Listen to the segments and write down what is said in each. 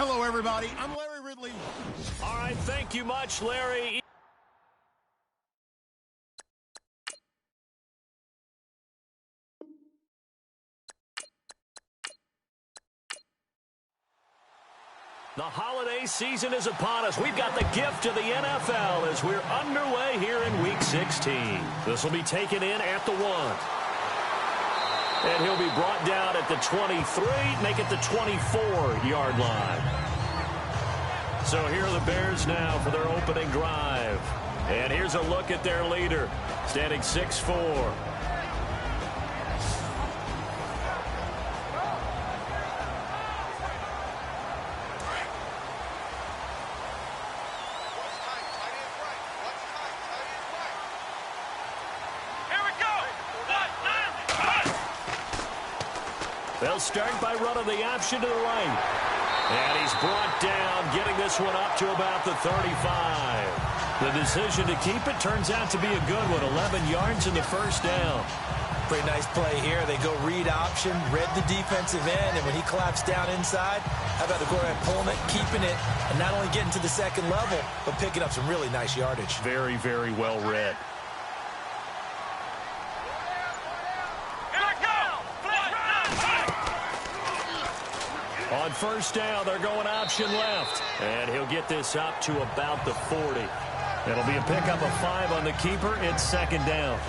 Hello, everybody. I'm Larry Ridley. All right, thank you much, Larry. The holiday season is upon us. We've got the gift of the NFL as we're underway here in Week 16. This will be taken in at the 1. And he'll be brought down at the 23, make it the 24-yard line. So here are the Bears now for their opening drive. And here's a look at their leader, standing 6'4". They'll start by running the option to the right. And he's brought down, getting this one up to about the 35. The decision to keep it turns out to be a good one, 11 yards in the first down. Pretty nice play here. They go read option, read the defensive end, and when he collapsed down inside, how about the quarterback pulling it, keeping it, and not only getting to the second level, but picking up some really nice yardage. Very, very well read. On first down, they're going option left. And he'll get this up to about the 40. It'll be a pickup of 5 on the keeper. It's second down.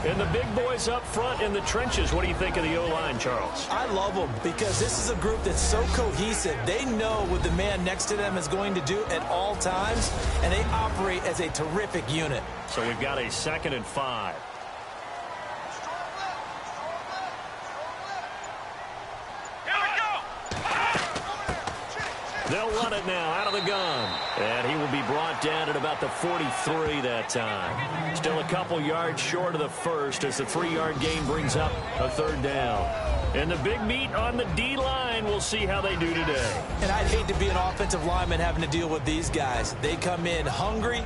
And the big boys up front in the trenches. What do you think of the O-line, Charles? I love them because this is a group that's so cohesive. They know what the man next to them is going to do at all times, and they operate as a terrific unit. So we've got a 2nd and 5. They'll run it now out of the gun. And he will be brought down at about the 43 that time. Still a couple yards short of the first as the 3-yard gain brings up a third down. And the big meat on the D-line, we'll see how they do today. And I'd hate to be an offensive lineman having to deal with these guys. They come in hungry,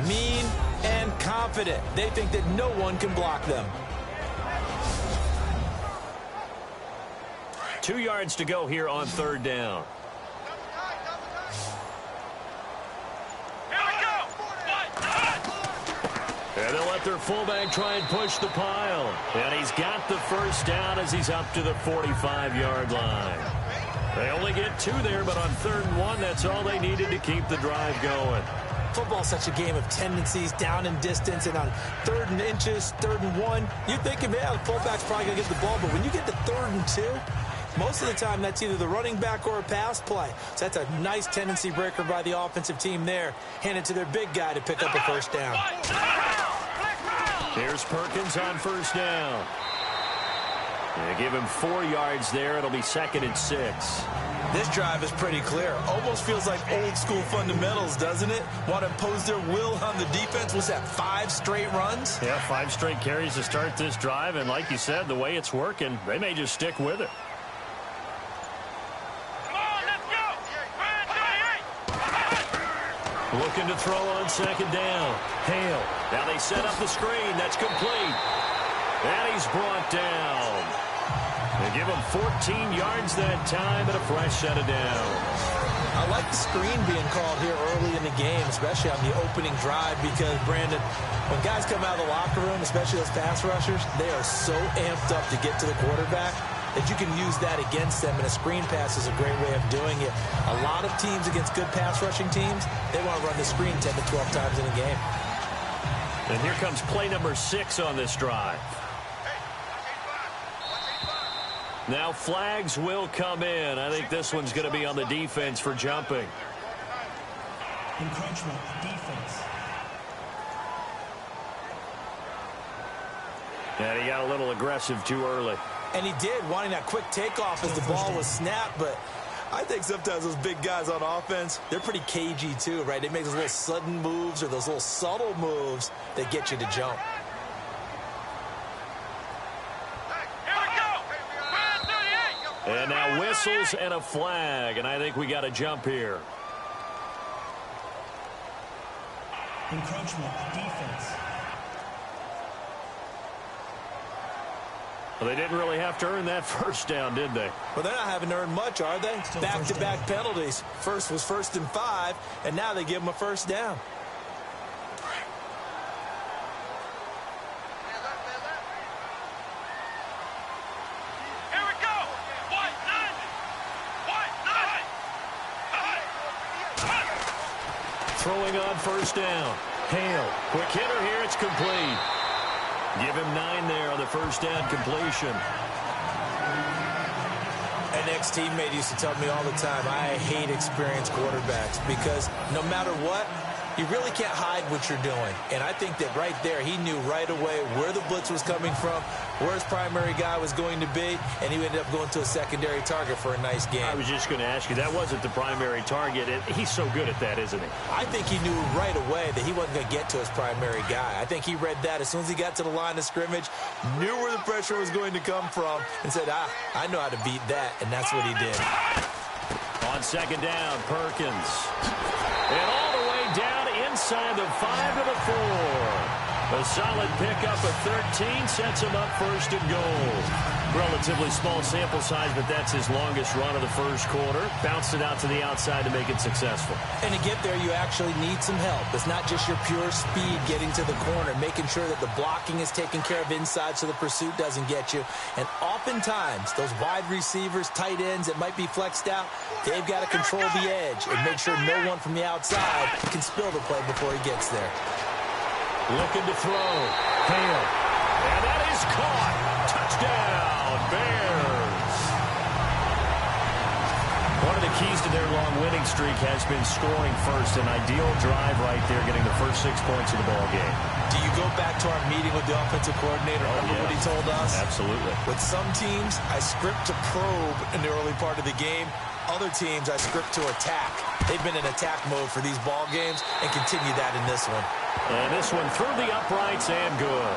mean, and confident. They think that no one can block them. 2 yards to go here on third down. And they'll let their fullback try and push the pile. And he's got the first down as he's up to the 45-yard line. They only get 2 there, but on 3rd and 1, that's all they needed to keep the drive going. Football's such a game of tendencies, down and distance, and on 3rd and inches, 3rd and 1, you're thinking, man, the fullback's probably going to get the ball. But when you get to 3rd and 2, most of the time that's either the running back or a pass play. So that's a nice tendency breaker by the offensive team there. Hand it to their big guy to pick up a first down. Here's Perkins on first down. They give him 4 yards there. It'll be 2nd and 6. This drive is pretty clear. Almost feels like old school fundamentals, doesn't it? Want to impose their will on the defense. Was that 5 straight runs? Yeah, 5 straight carries to start this drive. And like you said, the way it's working, they may just stick with it. Looking to throw on 2nd down. Hale. Now they set up the screen. That's complete. And he's brought down. They give him 14 yards that time and a fresh set of downs. I like the screen being called here early in the game, especially on the opening drive, because, Brandon, when guys come out of the locker room, especially those pass rushers, they are so amped up to get to the quarterback that you can use that against them, and a screen pass is a great way of doing it. A lot of teams against good pass rushing teams, they want to run the screen 10 to 12 times in a game. And here comes play number 6 on this drive. Now flags will come in. I think this one's going to be on the defense for jumping. Encroachment, defense. And he got a little aggressive too early. And he did, wanting that quick takeoff as the ball was snapped. But I think sometimes those big guys on offense, they're pretty cagey too, right? They make those little sudden moves or those little subtle moves that get you to jump. And now whistles and a flag, and I think we got a jump here. Encroachment, defense. Well, they didn't really have to earn that first down, did they? Well, they're not having to earn much, are they? Back-to-back penalties. First was 1st and 5, and now they give them a first down. Here we go. White, nine. Throwing on first down. Hale, quick hitter here, it's complete. Give him 9 there on the first down completion. An ex-teammate used to tell me all the time, I hate experienced quarterbacks because no matter what, you really can't hide what you're doing. And I think that right there, he knew right away where the blitz was coming from, where his primary guy was going to be, and he ended up going to a secondary target for a nice game. I was just going to ask you, that wasn't the primary target. He's so good at that, isn't he? I think he knew right away that he wasn't going to get to his primary guy. I think he read that as soon as he got to the line of scrimmage, knew where the pressure was going to come from, and said, I know how to beat that, and that's what he did. On second down, Perkins. And all the way down inside the 5 to the 4. A solid pickup of 13 sets him up first and goal. Relatively small sample size, but that's his longest run of the first quarter. Bounced it out to the outside to make it successful. And to get there, you actually need some help. It's not just your pure speed getting to the corner, making sure that the blocking is taken care of inside so the pursuit doesn't get you. And oftentimes, those wide receivers, tight ends that might be flexed out, they've got to control the edge and make sure no one from the outside can spill the play before he gets there. Looking to throw. Hale. And that is caught. Touchdown, Bears. One of the keys to their long winning streak has been scoring first. An ideal drive right there, getting the first 6 points of the ball game. Do you go back to our meeting with the offensive coordinator? Remember what he told us? Absolutely. With some teams, I script to probe in the early part of the game. Other teams, I script to attack. They've been in attack mode for these ball games and continue that in this one. And this one through the uprights and good.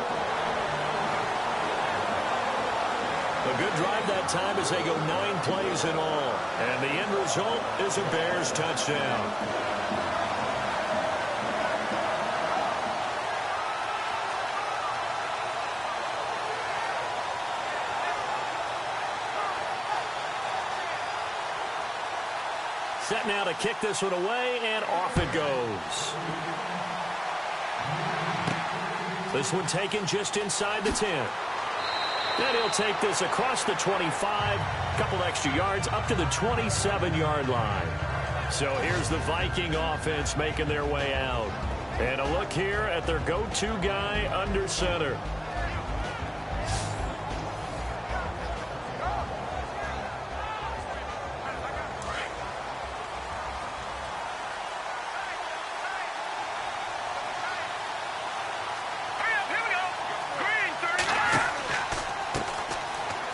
A good drive that time as they go 9 plays in all. And the end result is a Bears touchdown. Set now to kick this one away, and off it goes. This one taken just inside the 10. Then he'll take this across the 25, couple extra yards, up to the 27-yard line. So here's the Viking offense making their way out. And a look here at their go-to guy under center.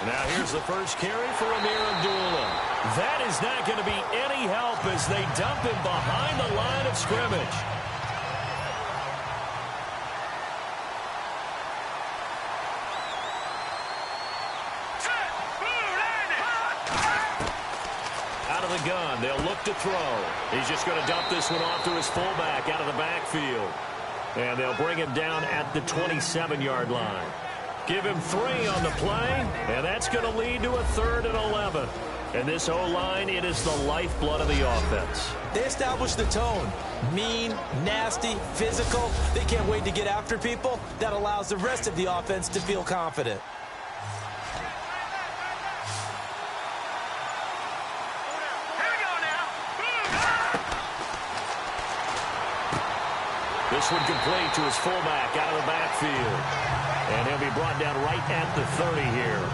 Now here's the first carry for Amir Abdullah. That is not going to be any help as they dump him behind the line of scrimmage. Out of the gun, they'll look to throw. He's just going to dump this one off to his fullback out of the backfield. And they'll bring him down at the 27-yard line. Give him 3 on the play, and that's going to lead to a 3rd and 11. And this O-line, it is the lifeblood of the offense. They establish the tone. Mean, nasty, physical. They can't wait to get after people. That allows the rest of the offense to feel confident. This one complete to his fullback out of the backfield. And he'll be brought down right at the 30 here.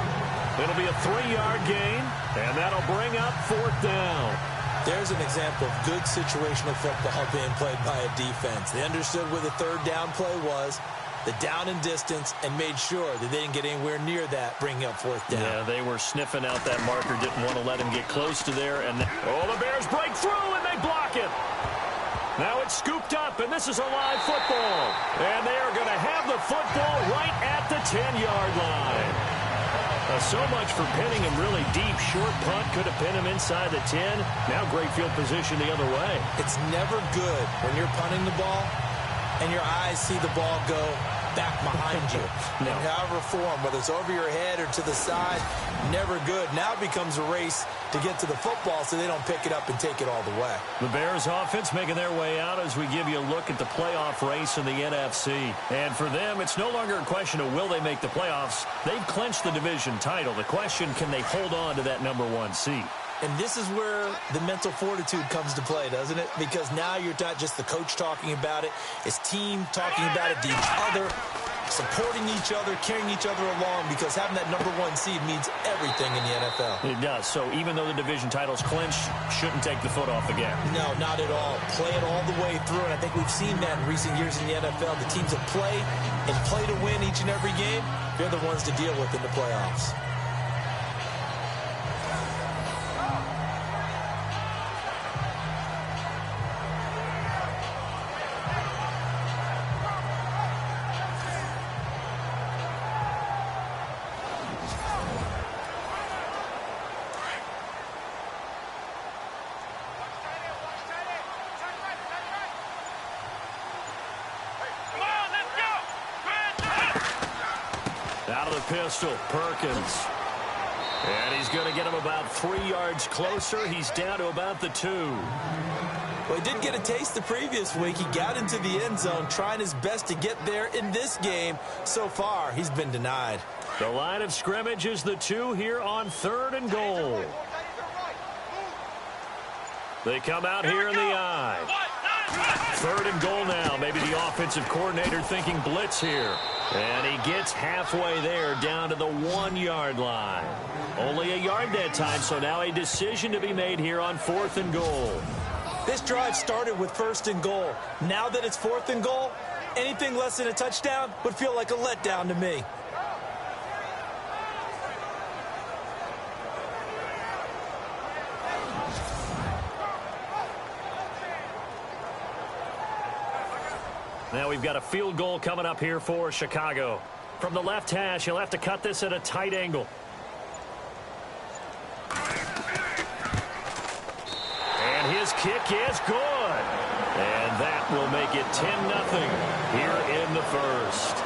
It'll be a 3-yard gain, and that'll bring up 4th down. There's an example of good situational football being played by a defense. They understood where the 3rd down play was, the down and distance, and made sure that they didn't get anywhere near that, bringing up 4th down. Yeah, they were sniffing out that marker, didn't want to let him get close to there. And the Bears break through, and they block it. Now it's scooped up, and this is a live football. And they are going to have the football right at the 10-yard line. So much for pinning him really deep. Short punt could have pinned him inside the 10. Now great field position the other way. It's never good when you're punting the ball and your eyes see the ball go back behind you. No. In however form, whether it's over your head or to the side, never good. Now it becomes a race to get to the football so they don't pick it up and take it all the way. The Bears offense making their way out as we give you a look at the playoff race in the NFC. And for them, it's no longer a question of will they make the playoffs. They've clinched the division title. The question, can they hold on to that #1 seed? And this is where the mental fortitude comes to play, doesn't it? Because now you're not just the coach talking about it. It's team talking about it to each other, supporting each other, carrying each other along, because having that #1 seed means everything in the NFL. It does. So even though the division title's clinched, shouldn't take the foot off the gas. No, not at all. Play it all the way through, and I think we've seen that in recent years in the NFL. The teams that play and play to win each and every game, they're the ones to deal with in the playoffs. Out of the pistol, Perkins. And he's going to get him about 3 yards closer. He's down to about the 2. Well, he did get a taste the previous week. He got into the end zone, trying his best to get there in this game. So far, he's been denied. The line of scrimmage is the 2 here on 3rd and goal. They come out here in the eye. 3rd and goal now. Maybe the offensive coordinator thinking blitz here. And he gets halfway there, down to the 1-yard line. Only a yard that time, so now a decision to be made here on 4th and goal. This drive started with 1st and goal. Now that it's 4th and goal, anything less than a touchdown would feel like a letdown to me. Now we've got a field goal coming up here for Chicago. From the left hash, he'll have to cut this at a tight angle. And his kick is good. And that will make it 10-0 here in the first.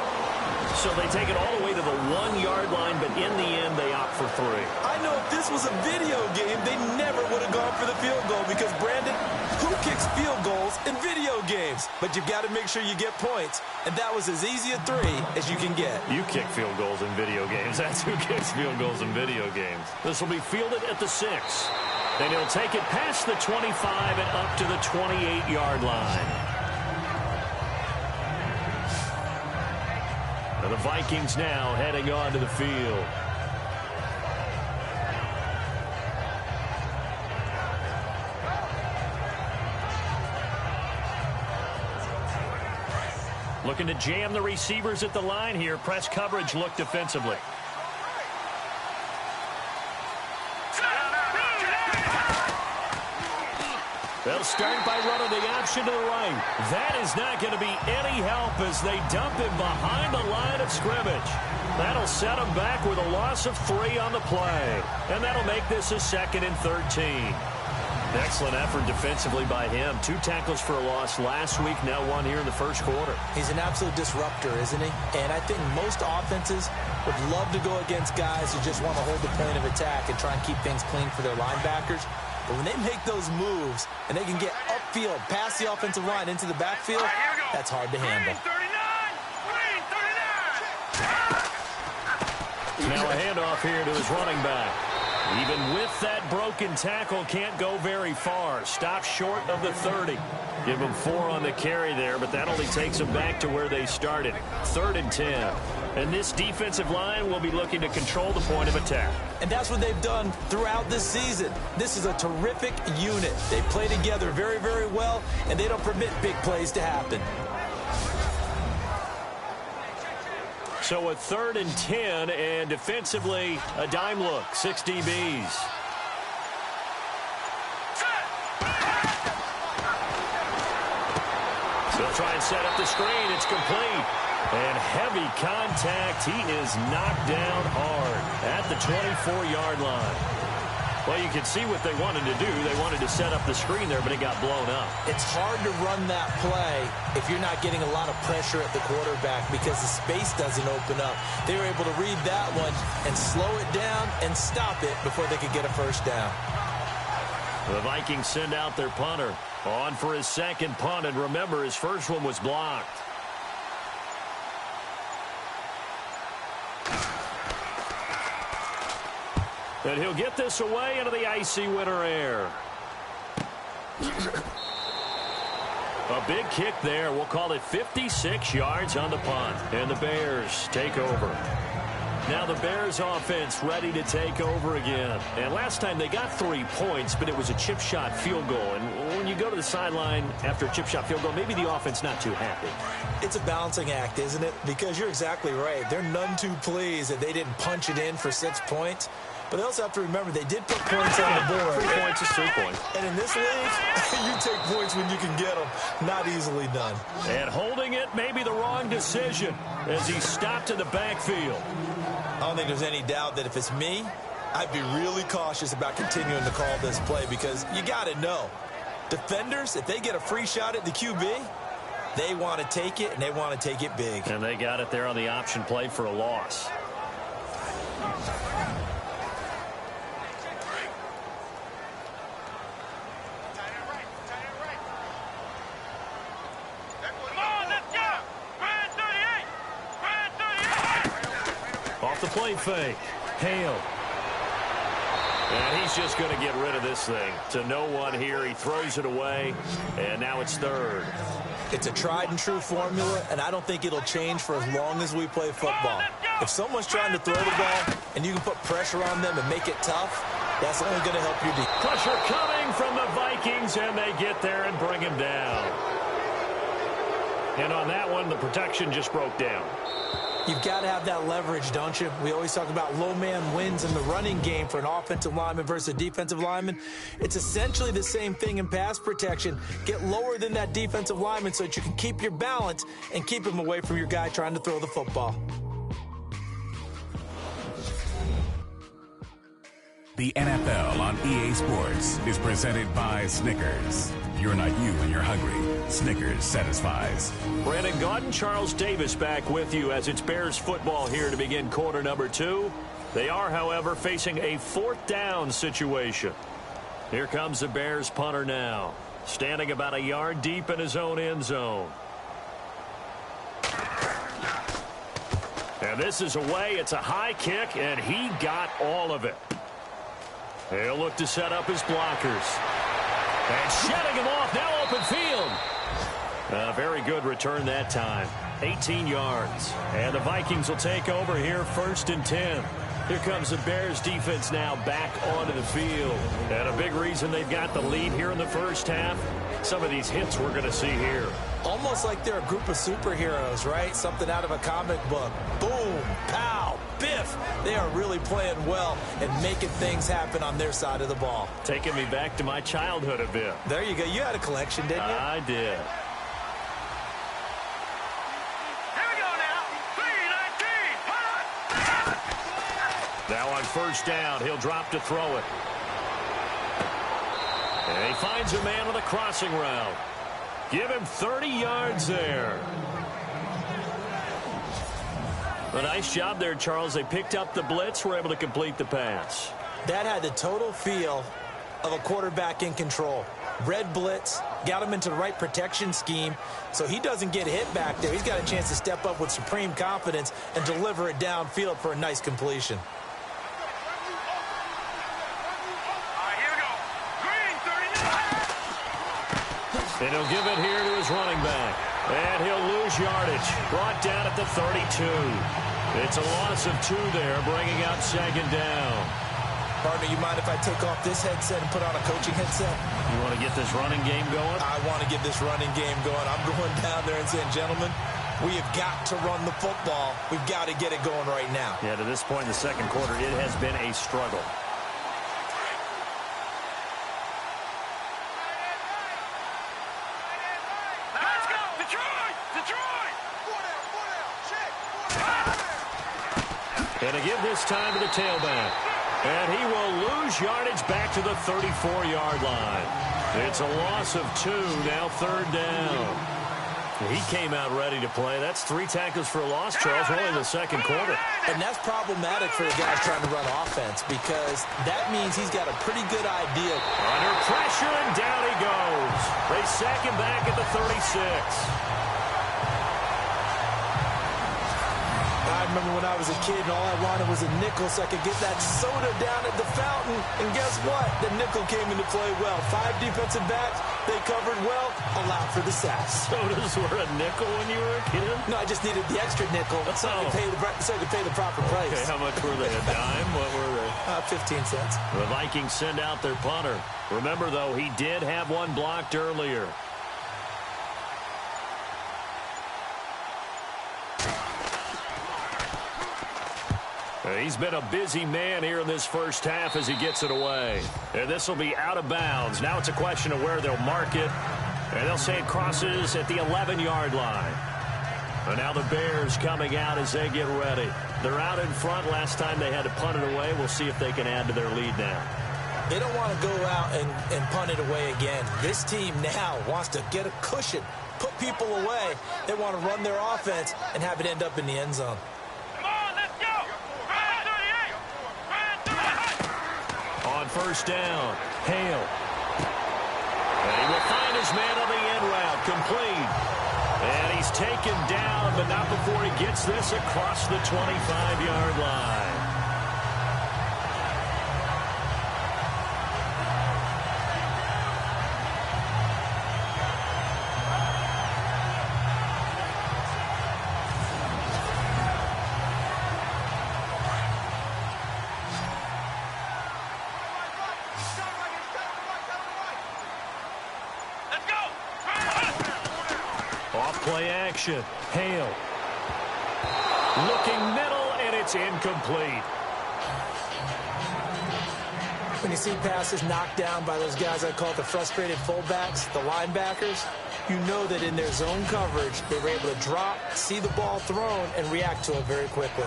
So they take it all the way to the 1-yard line, but in the end, they opt for 3. I know if this was a video game, they never would have gone for the field goal because, Brandon, who kicks field goals in video games? But you've got to make sure you get points, and that was as easy a 3 as you can get. You kick field goals in video games. That's who kicks field goals in video games. This will be fielded at the 6. And he'll take it past the 25 and up to the 28-yard line. And the Vikings now heading onto the field. Looking to jam the receivers at the line here. Press coverage look defensively. They'll start by running the option to the right. That is not going to be any help as they dump him behind the line of scrimmage. That'll set him back with a loss of 3 on the play. And that'll make this a 2nd and 13. Excellent effort defensively by him. 2 tackles for a loss last week, now 1 here in the first quarter. He's an absolute disruptor, isn't he? And I think most offenses would love to go against guys who just want to hold the plane of attack and try and keep things clean for their linebackers. But when they make those moves and they can get upfield, past the offensive line into the backfield, that's hard to handle. Now a handoff here to his running back. Even with that broken tackle, can't go very far. Stop short of the 30. Give them 4 on the carry there, but that only takes them back to where they started. 3rd and 10. And this defensive line will be looking to control the point of attack. And that's what they've done throughout this season. This is a terrific unit. They play together very, very well, and they don't permit big plays to happen. So a 3rd and 10, and defensively, a dime look. 6 DBs. They'll try and set up the screen. It's complete. And heavy contact. He is knocked down hard at the 24-yard line. Well, you can see what they wanted to do. They wanted to set up the screen there, but it got blown up. It's hard to run that play if you're not getting a lot of pressure at the quarterback because the space doesn't open up. They were able to read that one and slow it down and stop it before they could get a first down. The Vikings send out their punter on for his second punt, and remember, his first one was blocked. And he'll get this away into the icy winter air. A big kick there. We'll call it 56 yards on the punt. And the Bears take over. Now the Bears offense ready to take over again. And last time they got 3 points, but it was a chip shot field goal. And when you go to the sideline after a chip shot field goal, maybe the offense not too happy. It's a balancing act, isn't it? Because you're exactly right. They're none too pleased that they didn't punch it in for 6 points. But they also have to remember they did put points on the board. 3 points is 3 points. And in this league, you take points when you can get them. Not easily done. And holding it may be the wrong decision as he stopped in the backfield. I don't think there's any doubt that if it's me, I'd be really cautious about continuing to call this play because you got to know. Defenders, if they get a free shot at the QB, they want to take it, and they want to take it big. And they got it there on the option play for a loss. Off the play fake. Hale. And he's just going to get rid of this thing. To no one here. He throws it away. And now it's third. It's a tried and true formula, and I don't think it'll change for as long as we play football. If someone's trying to throw the ball and you can put pressure on them and make it tough, that's only going to help your defense. Pressure coming from the Vikings, and they get there and bring him down. And on that one, the protection just broke down. You've got to have that leverage, don't you? We always talk about low man wins in the running game for an offensive lineman versus a defensive lineman. It's essentially the same thing in pass protection. Get lower than that defensive lineman so that you can keep your balance and keep him away from your guy trying to throw the football. The NFL on EA Sports is presented by Snickers. You're not you when you're hungry. Snickers satisfies. Brandon Gaudin, Charles Davis back with you as it's Bears football here to begin quarter number 2. They are, however, facing a 4th down situation. Here comes the Bears punter now, standing about a yard deep in his own end zone. And this is away. It's a high kick, and he got all of it. He'll look to set up his blockers. And shedding him off, now open field. A very good return that time. 18 yards. And the Vikings will take over here 1st and 10. Here comes the Bears defense now back onto the field. And a big reason they've got the lead here in the first half, some of these hits we're going to see here. Almost like they're a group of superheroes, right? Something out of a comic book. Boom, pow, biff. They are really playing well and making things happen on their side of the ball. Taking me back to my childhood a bit. There you go. You had a collection, didn't you? I did. Here we go now. 3-19. Now on 1st down, he'll drop to throw it. And he finds a man on the crossing route. Give him 30 yards there. A nice job there, Charles. They picked up the blitz, were able to complete the pass. That had the total feel of a quarterback in control. Red blitz, got him into the right protection scheme, so he doesn't get hit back there. He's got a chance to step up with supreme confidence and deliver it downfield for a nice completion. And he'll give it here to his running back. And he'll lose yardage. Brought down at the 32. It's a loss of 2 there, bringing out 2nd down. Partner, you mind if I take off this headset and put on a coaching headset? You want to get this running game going? I want to get this running game going. I'm going down there and saying, gentlemen, we have got to run the football. We've got to get it going right now. Yeah, to this point in the second quarter, it has been a struggle. And to give this time to the tailback. And he will lose yardage back to the 34-yard line. It's a loss of 2, now 3rd down. He came out ready to play. That's 3 tackles for a loss, Charles, only in the 2nd quarter. And that's problematic for the guys trying to run offense because that means he's got a pretty good idea. Under pressure, and down he goes. They sack him back at the 36. I remember when I was a kid and all I wanted was a nickel so I could get that soda down at the fountain. And guess what? The nickel came into play well. 5 defensive backs, they covered well, allowed for the sacks. Sodas were a nickel when you were a kid? No, I just needed the extra nickel so I could pay the proper price. Okay, how much were they? A dime? What were they? 15 cents. The Vikings send out their punter. Remember, though, he did have one blocked earlier. He's been a busy man here in this first half as he gets it away. And this will be out of bounds. Now it's a question of where they'll mark it. And they'll say it crosses at the 11-yard line. And now the Bears coming out as they get ready. They're out in front. Last time they had to punt it away. We'll see if they can add to their lead now. They don't want to go out and punt it away again. This team now wants to get a cushion, put people away. They want to run their offense and have it end up in the end zone. On first down, Hale. And he will find his man on the end route, complete. And he's taken down, but not before he gets this across the 25-yard line. Play action. Hale. Looking middle, and it's incomplete. When you see passes knocked down by those guys I call the frustrated fullbacks, the linebackers, you know that in their zone coverage, they were able to drop, see the ball thrown, and react to it very quickly.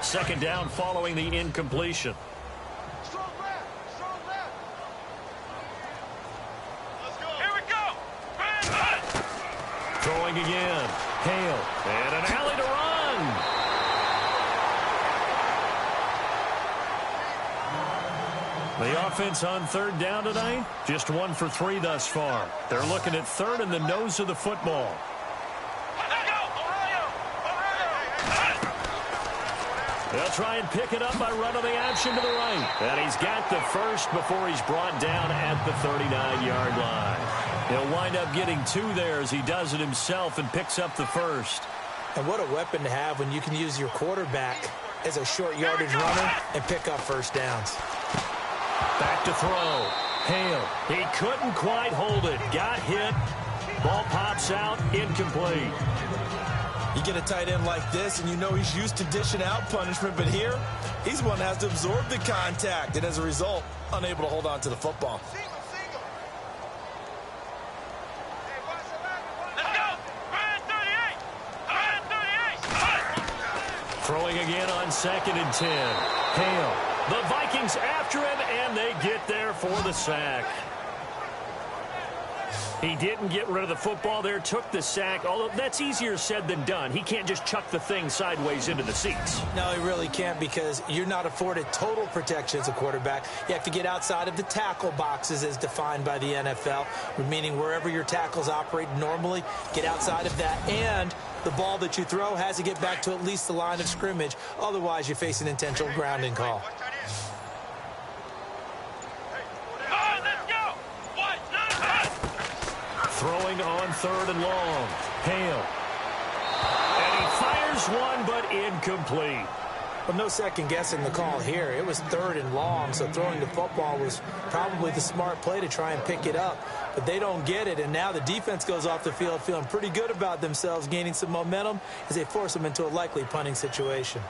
Second down following the incompletion. Throwing again. Hale. And an alley to run. The offense on 3rd down tonight, just 1 for 3 thus far. They're looking at 3rd and the nose of the football. They'll try and pick it up by running the option to the right. And he's got the first before he's brought down at the 39-yard line. He'll wind up getting 2 there as he does it himself and picks up the first. And what a weapon to have when you can use your quarterback as a short yardage runner and pick up first downs. Back to throw. Hale. He couldn't quite hold it. Got hit. Ball pops out. Incomplete. You get a tight end like this, and you know he's used to dishing out punishment, but here, he's the one that has to absorb the contact, and as a result, unable to hold on to the football. Throwing again on 2nd and 10. Hale. The Vikings after him, and they get there for the sack. He didn't get rid of the football there, took the sack, although that's easier said than done. He can't just chuck the thing sideways into the seats. No, he really can't because you're not afforded total protection as a quarterback. You have to get outside of the tackle boxes as defined by the NFL, meaning wherever your tackles operate normally, get outside of that. And the ball that you throw has to get back to at least the line of scrimmage. Otherwise, you face an intentional grounding call. Throwing on 3rd and long. Hale. And he fires one, but incomplete. Well, no second guessing the call here. It was 3rd and long, so throwing the football was probably the smart play to try and pick it up. But they don't get it, and now the defense goes off the field feeling pretty good about themselves, gaining some momentum as they force them into a likely punting situation.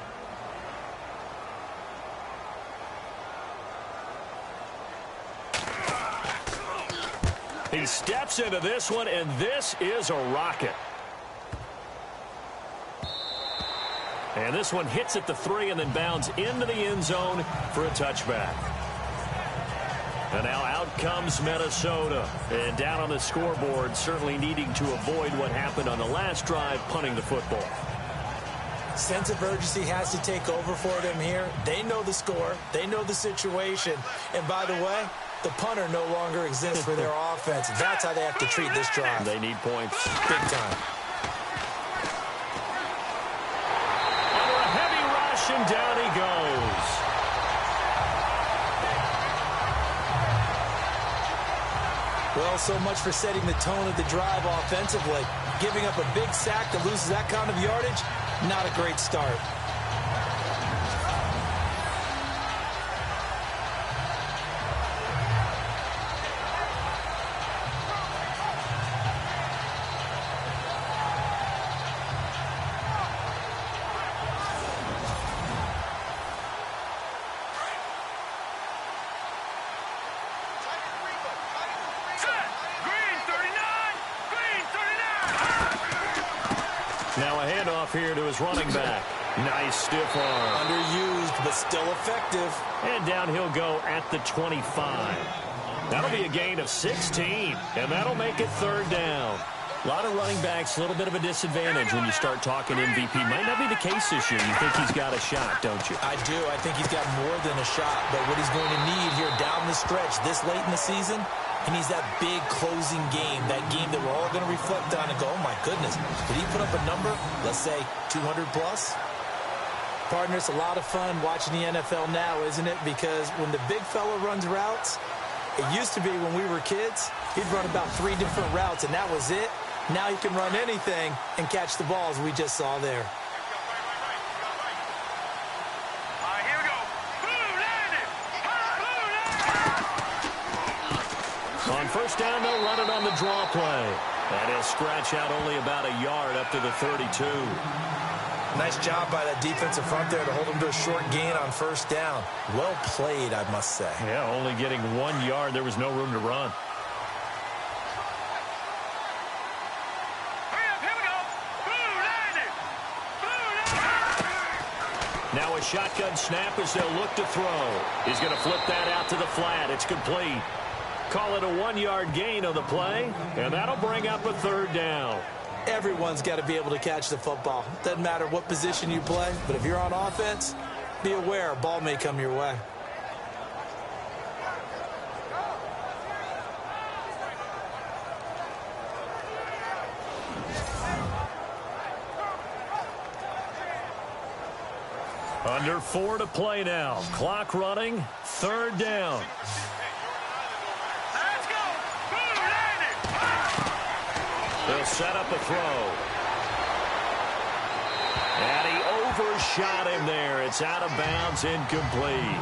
He steps into this one, and this is a rocket. And this one hits at the 3 and then bounds into the end zone for a touchback. And now out comes Minnesota. And down on the scoreboard, certainly needing to avoid what happened on the last drive, punting the football. Sense of urgency has to take over for them here. They know the score. They know the situation. And by the way, the punter no longer exists for their offense. That's how they have to treat this drive. They need points. Big time. Under a heavy rush, and down he goes. Well, so much for setting the tone of the drive offensively. Giving up a big sack that loses that kind of yardage, not a great start. Now a handoff here to his running back. Nice stiff arm. Underused, but still effective. And down he'll go at the 25. That'll be a gain of 16, and that'll make it third down. A lot of running backs, a little bit of a disadvantage when you start talking MVP. Might not be the case this year. You think he's got a shot, don't you? I do. I think he's got more than a shot. But what he's going to need here down the stretch this late in the season, he needs that big closing game, that game that we're all going to reflect on and go, oh, my goodness, did he put up a number, let's say 200-plus? Partner, it's a lot of fun watching the NFL now, isn't it? Because when the big fella runs routes, it used to be when we were kids, he'd run about 3 different routes, and that was it. Now he can run anything and catch the balls we just saw there. On first down, they'll run it on the draw play. And he'll scratch out only about a yard up to the 32. Nice job by that defensive front there to hold him to a short gain on first down. Well played, I must say. Yeah, only getting 1 yard. There was no room to run. Now a shotgun snap as they'll look to throw. He's going to flip that out to the flat. It's complete. Call it a 1-yard gain on the play, and that'll bring up a third down. Everyone's got to be able to catch the football. Doesn't matter what position you play, but if you're on offense, be aware a ball may come your way. Under 4 to play now. Clock running. Third down. They'll set up a throw. And he overshot him there. It's out of bounds, incomplete.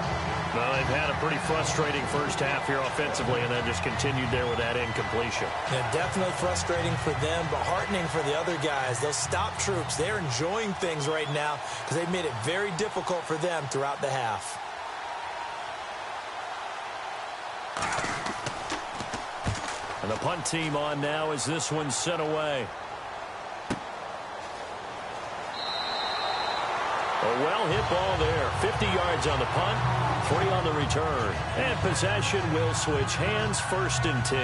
Well, they've had a pretty frustrating first half here offensively, and then just continued there with that incompletion. Yeah, definitely frustrating for them, but heartening for the other guys. Those stop troops, they're enjoying things right now because they've made it very difficult for them throughout the half. And the punt team on now as this one's sent away. A well-hit ball there. 50 yards on the punt, 3 on the return. And possession will switch hands, 1st and 10.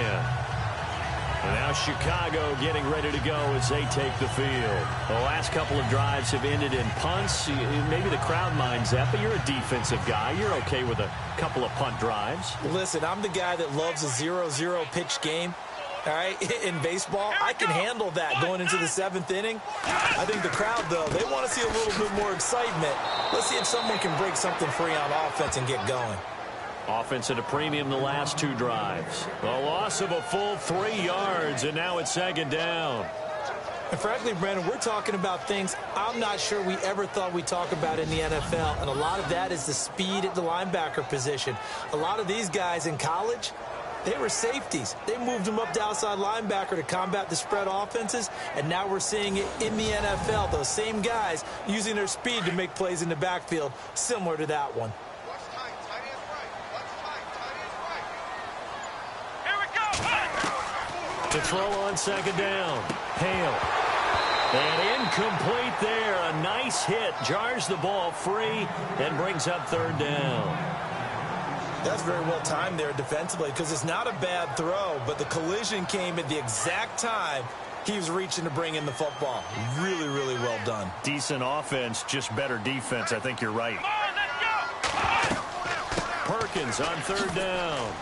And now Chicago getting ready to go as they take the field. The last couple of drives have ended in punts. Maybe the crowd minds that, but you're a defensive guy. You're okay with a couple of punt drives. Listen, I'm the guy that loves a 0-0 pitch game. All right, in baseball, I can handle that going into the 7th inning. I think the crowd, though, they want to see a little bit more excitement. Let's see if someone can break something free on offense and get going. Offense at a premium the last 2 drives. A loss of a full 3 yards, and now it's 2nd down. And frankly, Brandon, we're talking about things I'm not sure we ever thought we'd talk about in the NFL, and a lot of that is the speed at the linebacker position. A lot of these guys in college, they were safeties. They moved them up to outside linebacker to combat the spread offenses, and now we're seeing it in the NFL. Those same guys using their speed to make plays in the backfield, similar to that one. To throw on 2nd down. Hale. And incomplete there. A nice hit. Jars the ball free and brings up third down. That's very well timed there defensively because it's not a bad throw, but the collision came at the exact time he was reaching to bring in the football. Really, really well done. Decent offense, just better defense. I think you're right. Perkins on third down.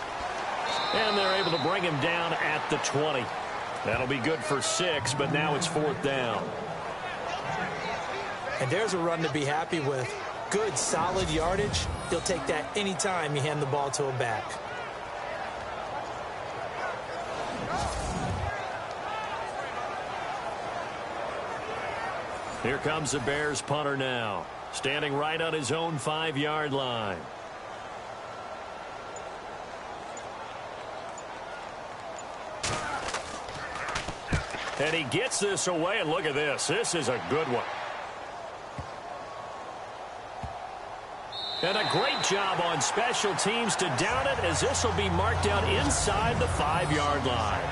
And they're able to bring him down at the 20. That'll be good for 6, but now it's fourth down. And there's a run to be happy with. Good, solid yardage. He'll take that anytime you hand the ball to a back. Here comes the Bears punter now, standing right on his own 5-yard line. And he gets this away, and look at this. This is a good one. And a great job on special teams to down it, as this will be marked out inside the 5-yard line.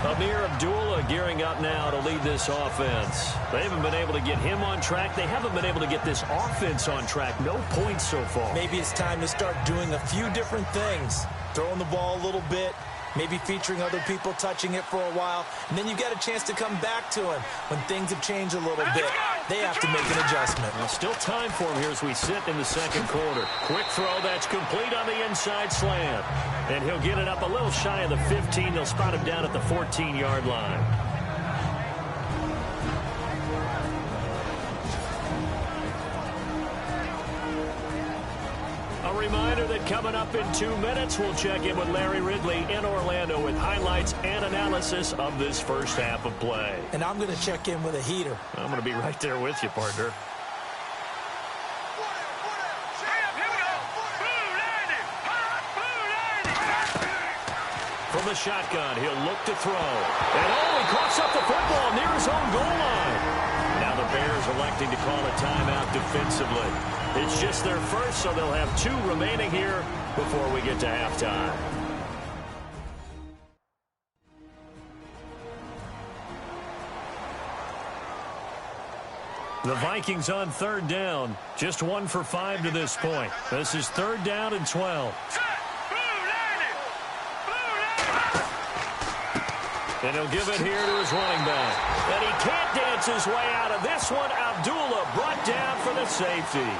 Amir Abdullah gearing up now to lead this offense. They haven't been able to get him on track. They haven't been able to get this offense on track. No points so far. Maybe it's time to start doing a few different things. Throwing the ball a little bit, maybe featuring other people touching it for a while, and then you get a chance to come back to him when things have changed a little bit. They have to make an adjustment. Well, still time for him here as we sit in the second quarter. Quick throw that's complete on the inside slant. And he'll get it up a little shy of the 15. They'll spot him down at the 14-yard line. A reminder that coming up in 2 minutes, we'll check in with Larry Ridley in Orlando with highlights and analysis of this first half of play. And I'm going to check in with a heater. I'm going to be right there with you, partner. From the shotgun, he'll look to throw. And he coughs up the football near his own goal line. Now the Bears electing to call a timeout defensively. It's just their first, so they'll have 2 remaining here before we get to halftime. The Vikings on third down. Just 1 for 5 to this point. This is third down and 12. And he'll give it here to his running back. And he can't dance his way out of this one. Abdullah brought down for the safety.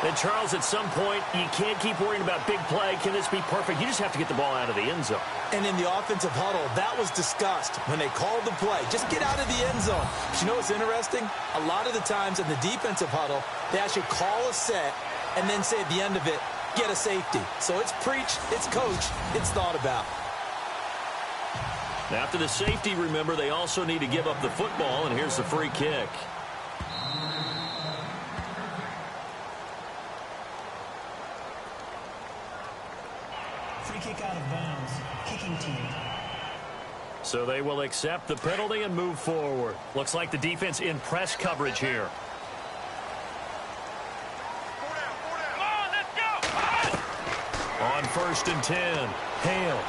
And, Charles, at some point, you can't keep worrying about big play. Can this be perfect? You just have to get the ball out of the end zone. And in the offensive huddle, that was discussed when they called the play. Just get out of the end zone. But you know what's interesting? A lot of the times in the defensive huddle, they actually call a set and then say at the end of it, get a safety. So it's preach, it's coach, it's thought about. After the safety, remember, they also need to give up the football, and here's the free kick. Free kick out of bounds. Kicking team. So they will accept the penalty and move forward. Looks like the defense in press coverage here. On 1st and 10, Hale.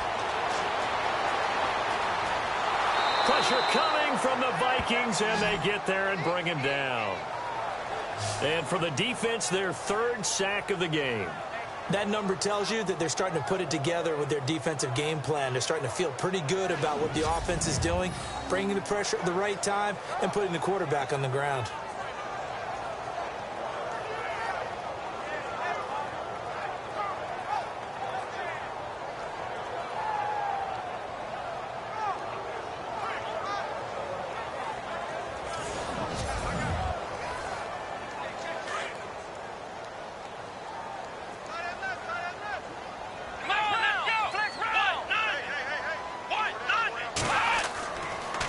Pressure coming from the Vikings, and they get there and bring him down. And for the defense, their 3rd sack of the game. That number tells you that they're starting to put it together with their defensive game plan. They're starting to feel pretty good about what the offense is doing, bringing the pressure at the right time, and putting the quarterback on the ground.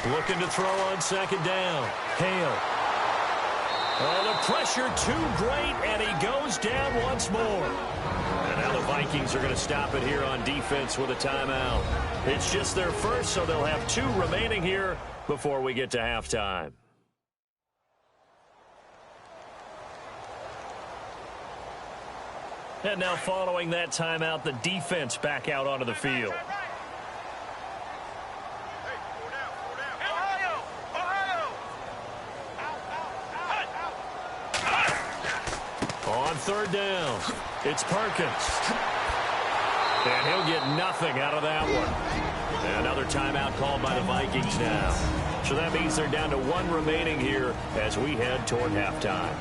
Looking to throw on 2nd down. Hale. Oh, the pressure too great, and he goes down once more. And now the Vikings are going to stop it here on defense with a timeout. It's just their first, so they'll have 2 remaining here before we get to halftime. And now following that timeout, the defense back out onto the field. On third down, it's Perkins. And he'll get nothing out of that one. And another timeout called by the Vikings now. So that means they're down to one remaining here as we head toward halftime.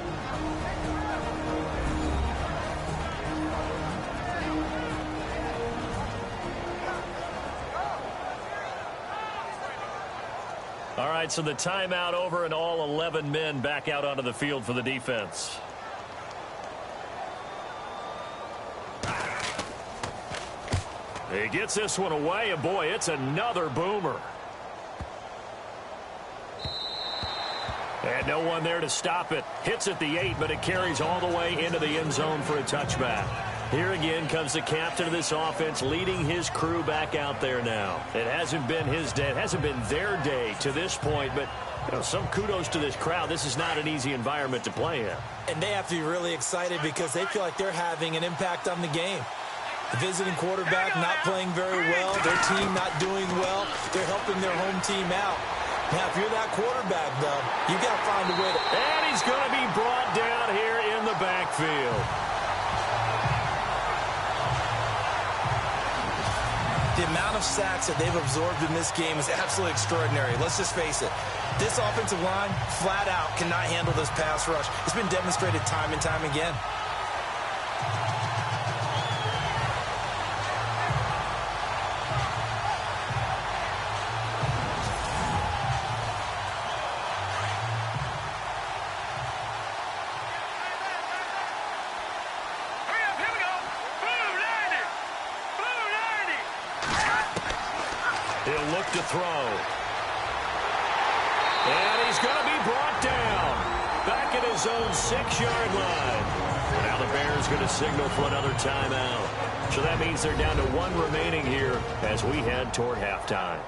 All right, so the timeout over and all 11 men back out onto the field for the defense. He gets this one away, and boy, it's another boomer. And no one there to stop it. Hits at the 8, but it carries all the way into the end zone for a touchback. Here again comes the captain of this offense leading his crew back out there now. It hasn't been his day. It hasn't been their day to this point, but some kudos to this crowd. This is not an easy environment to play in. And they have to be really excited because they feel like they're having an impact on the game. The visiting quarterback not playing very well. Their team not doing well. They're helping their home team out. Now, if you're that quarterback, though, you got to find a way to... And he's going to be brought down here in the backfield. The amount of sacks that they've absorbed in this game is absolutely extraordinary. Let's just face it. This offensive line, flat out, cannot handle this pass rush. It's been demonstrated time and time again. He'll look to throw. And he's going to be brought down. Back at his own 6-yard line. And now the Bears going to signal for another timeout. So that means they're down to one remaining here as we head toward halftime.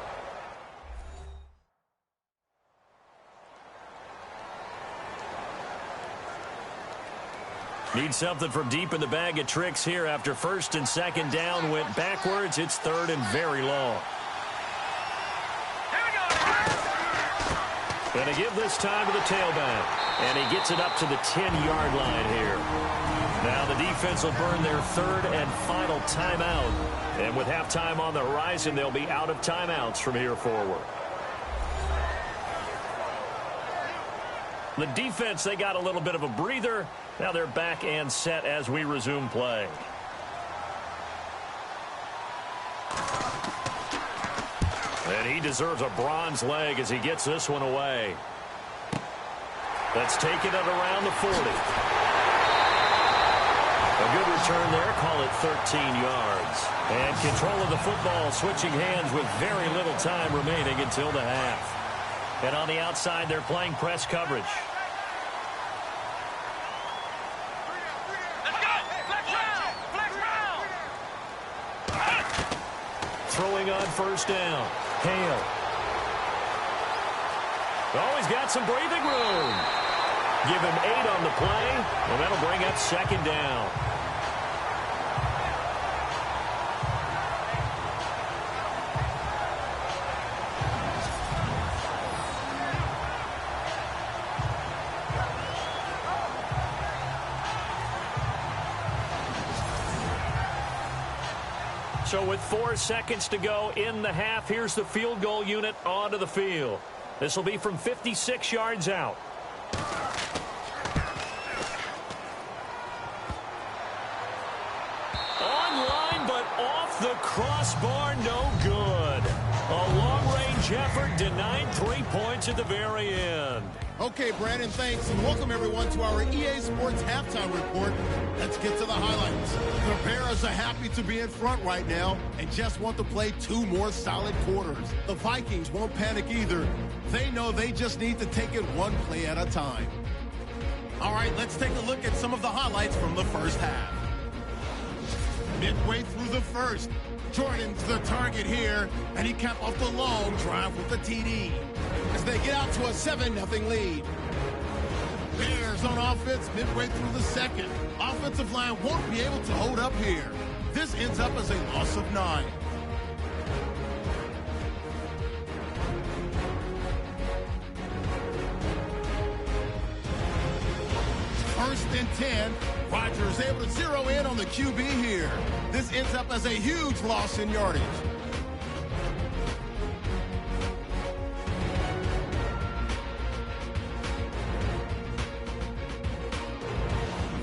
Need something from deep in the bag of tricks here after first and second down went backwards. It's third and very long. Going to give this time to the tailback. And he gets it up to the 10-yard line here. Now the defense will burn their third and final timeout. And with halftime on the horizon, they'll be out of timeouts from here forward. The defense, they got a little bit of a breather. Now they're back and set as we resume play. And he deserves a bronze leg as he gets this one away. That's taken it around the 40. A good return there. Call it 13 yards. And control of the football, switching hands with very little time remaining until the half. And on the outside, they're playing press coverage. Throwing on first down. Hale. Oh, he's got some breathing room. Give him 8 on the play, and that'll bring up second down. So with 4 seconds to go in the half, here's the field goal unit onto the field. This will be from 56 yards out. Online, but off the crossbar, no good. A long-range effort denied 3 points at the very end. Okay, Brandon, thanks, and welcome everyone to our EA Sports Halftime Report. Let's get to the highlights. The Bears are happy to be in front right now and just want to play 2 more solid quarters. The Vikings won't panic either. They know they just need to take it 1 play at a time. All right, let's take a look at some of the highlights from the first half. Midway through the first, Jordan's the target here, and he capped off the long drive with the TD as they get out to a 7-0 lead. Bears on offense midway through the second. Offensive line won't be able to hold up here. This ends up as a loss of 9. First and 10. Rodgers able to zero in on the QB here. This ends up as a huge loss in yardage.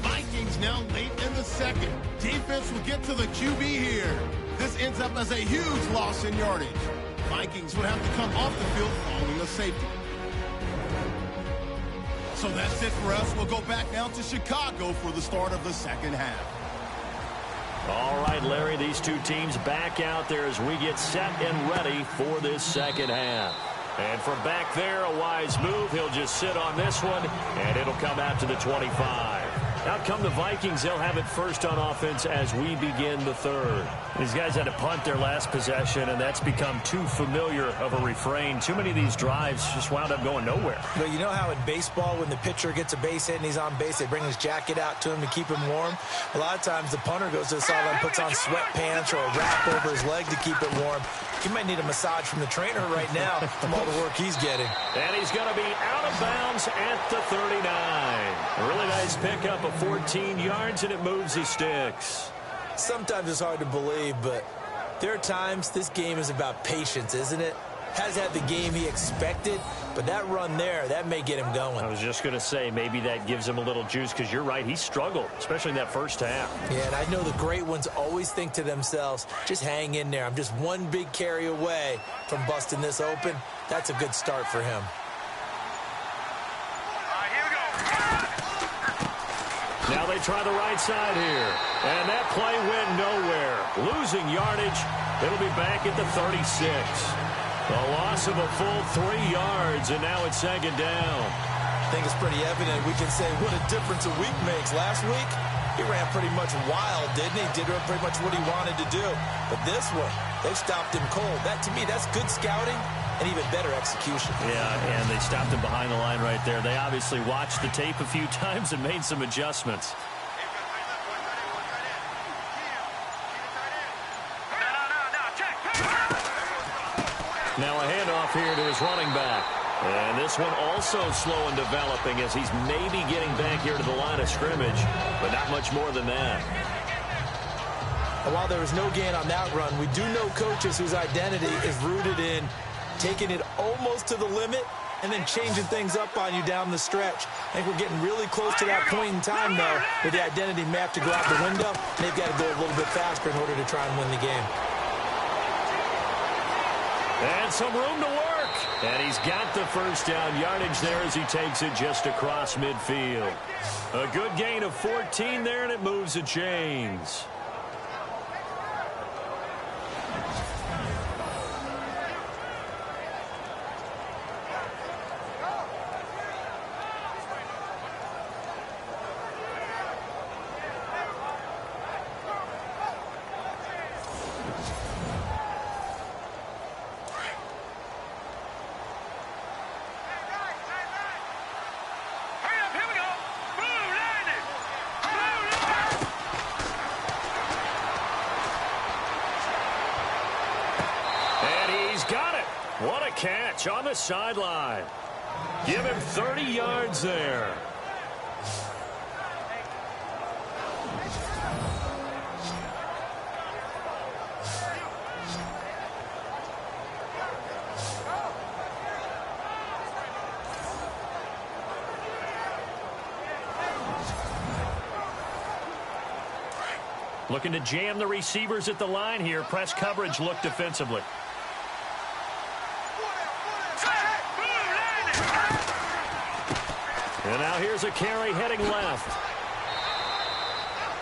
Vikings now late in the second. Defense will get to the QB here. This ends up as a huge loss in yardage. Vikings would have to come off the field following a safety. So that's it for us. We'll go back now to Chicago for the start of the second half. All right, Larry, these two teams back out there as we get set and ready for this second half. And from back there, a wise move. He'll just sit on this one, and it'll come out to the 25. Out come the Vikings. They'll have it first on offense as we begin the third. These guys had to punt their last possession, and that's become too familiar of a refrain. Too many of these drives just wound up going nowhere. But you know how in baseball, when the pitcher gets a base hit and he's on base, they bring his jacket out to him to keep him warm? A lot of times the punter goes to the sideline, puts on sweatpants or a wrap over his leg to keep it warm. He might need a massage from the trainer right now from all the work he's getting. And he's going to be out of bounds at the 39. A really nice pickup of 14 yards, and it moves the sticks. Sometimes it's hard to believe, but there are times this game is about patience, isn't it? Has had the game he expected, but that run there, that may get him going. I was just going to say, maybe that gives him a little juice, because you're right, he struggled, especially in that first half. Yeah, and I know the great ones always think to themselves, just hang in there. I'm just one big carry away from busting this open. That's a good start for him. Now they try the right side here. And that play went nowhere. Losing yardage. It'll be back at the 36. A loss of a full 3 yards, and now it's second down. I think it's pretty evident. We can say what a difference a week makes. Last week, he ran pretty much wild, didn't he? Did pretty much what he wanted to do. But this one, they've stopped him cold. That, to me, that's good scouting and even better execution. Yeah, and they stopped him behind the line right there. They obviously watched the tape a few times and made some adjustments. Now a handoff here to his running back. And this one also slow in developing as he's maybe getting back here to the line of scrimmage, but not much more than that. And while there was no gain on that run, we do know coaches whose identity is rooted in taking it almost to the limit and then changing things up on you down the stretch. I think we're getting really close to that point in time, though, where the identity may have to go out the window. They've got to go a little bit faster in order to try and win the game. And some room to work. And he's got the first down yardage there as he takes it just across midfield. A good gain of 14 there, and it moves the chains. What a catch on the sideline. Give him 30 yards there. Looking to jam the receivers at the line here. Press coverage look defensively. And now here's a carry heading left.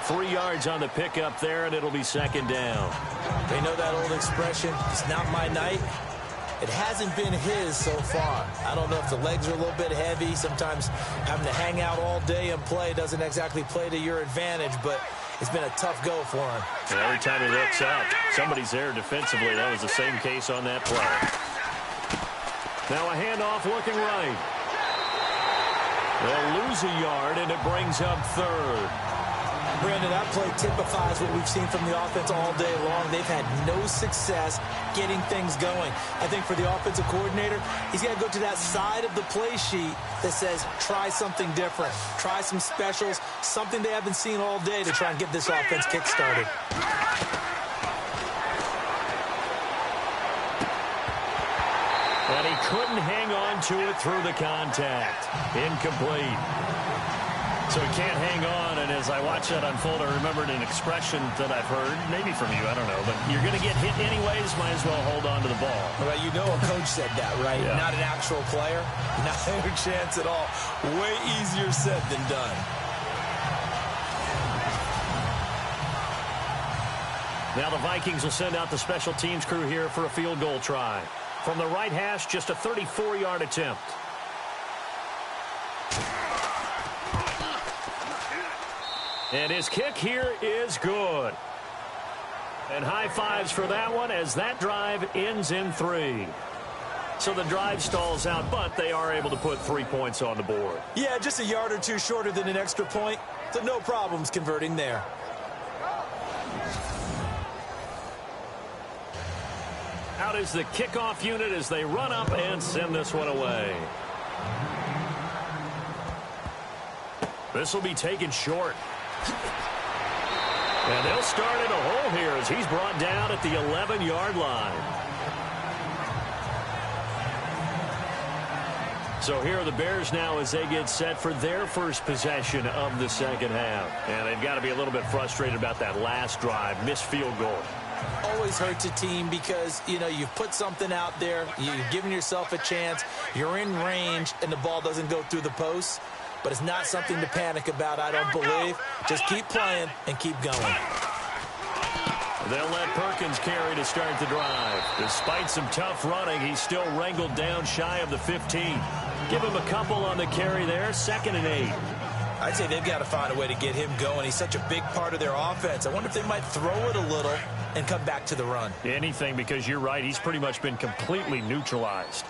3 yards on the pickup there, and it'll be second down. They know that old expression, it's not my night. It hasn't been his so far. I don't know if the legs are a little bit heavy. Sometimes having to hang out all day and play doesn't exactly play to your advantage, but it's been a tough go for him. And every time he looks up, somebody's there defensively. That was the same case on that play. Now a handoff looking right. They'll lose a yard, and it brings up third. Brandon, that play typifies what we've seen from the offense all day long. They've had no success getting things going. I think for the offensive coordinator, he's got to go to that side of the play sheet that says, try something different. Try some specials, something they haven't seen all day to try and get this offense kick-started. And he couldn't hang on to it through the contact. Incomplete. So he can't hang on, and as I watch that unfold, I remembered an expression that I've heard, maybe from you, I don't know, but you're going to get hit anyways, might as well hold on to the ball. Well, you know a coach said that, right? Yeah. Not an actual player. Not a chance at all. Way easier said than done. Now the Vikings will send out the special teams crew here for a field goal try. From the right hash, just a 34-yard attempt. And his kick here is good. And high fives for that one as that drive ends in 3. So the drive stalls out, but they are able to put 3 points on the board. Yeah, just a yard or two shorter than an extra point, so no problems converting there. Out is the kickoff unit as they run up and send this one away. This will be taken short. And they'll start in a hole here as he's brought down at the 11-yard line. So here are the Bears now as they get set for their first possession of the second half. And they've got to be a little bit frustrated about that last drive, missed field goal. Always hurts a team because, you know, you've put something out there, you've given yourself a chance, you're in range, and the ball doesn't go through the posts. But it's not something to panic about, I don't believe. Just keep playing and keep going. They'll let Perkins carry to start the drive. Despite some tough running, he's still wrangled down shy of the 15. Give him a couple on the carry there, 2nd and 8. I'd say they've got to find a way to get him going. He's such a big part of their offense. I wonder if they might throw it a little and come back to the run. Anything, because you're right, he's pretty much been completely neutralized.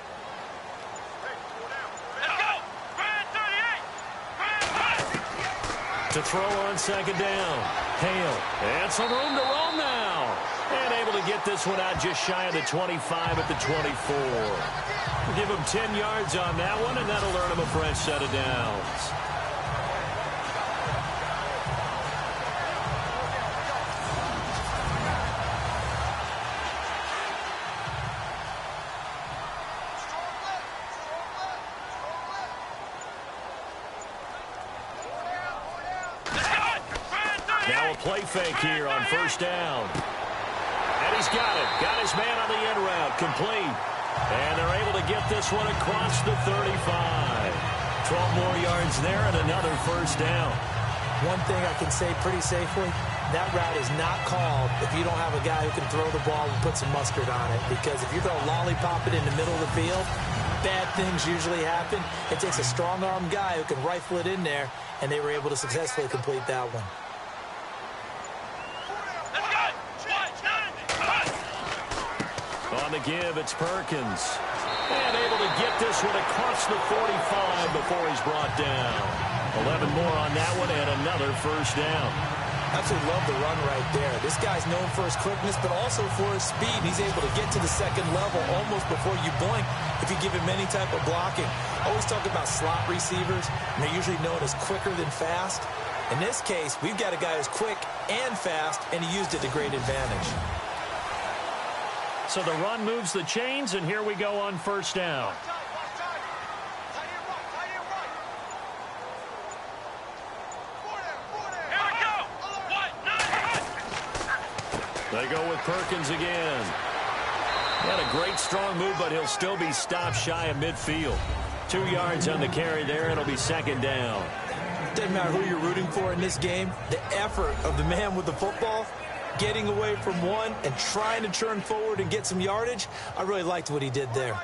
To throw on 2nd down. Hale. And some room to roam now. And able to get this one out just shy of the 25 at the 24. Give him 10 yards on that one, and that'll earn him a fresh set of downs. Now a play fake here on 1st down. And he's got it. Got his man on the in route. Complete. And they're able to get this one across the 35. 12 more yards there and another 1st down. One thing I can say pretty safely, that route is not called if you don't have a guy who can throw the ball and put some mustard on it. Because if you're going to lollipop it in the middle of the field, bad things usually happen. It takes a strong-arm guy who can rifle it in there, and they were able to successfully complete that one. On the give, it's Perkins. And able to get this one across the 45 before he's brought down. 11 more on that one and another 1st down. Absolutely love the run right there. This guy's known for his quickness, but also for his speed. He's able to get to the 2nd level almost before you blink if you give him any type of blocking. Always talk about slot receivers, and they're usually known as quicker than fast. In this case, we've got a guy who's quick and fast, and he used it to great advantage. So the run moves the chains, and here we go on 1st down. They go with Perkins again. Had a great strong move, but he'll still be stopped shy of midfield. 2 yards on the carry there. It'll be 2nd down. Doesn't matter who you're rooting for in this game. The effort of the man with the football, getting away from one and trying to turn forward and get some yardage, I really liked what he did there.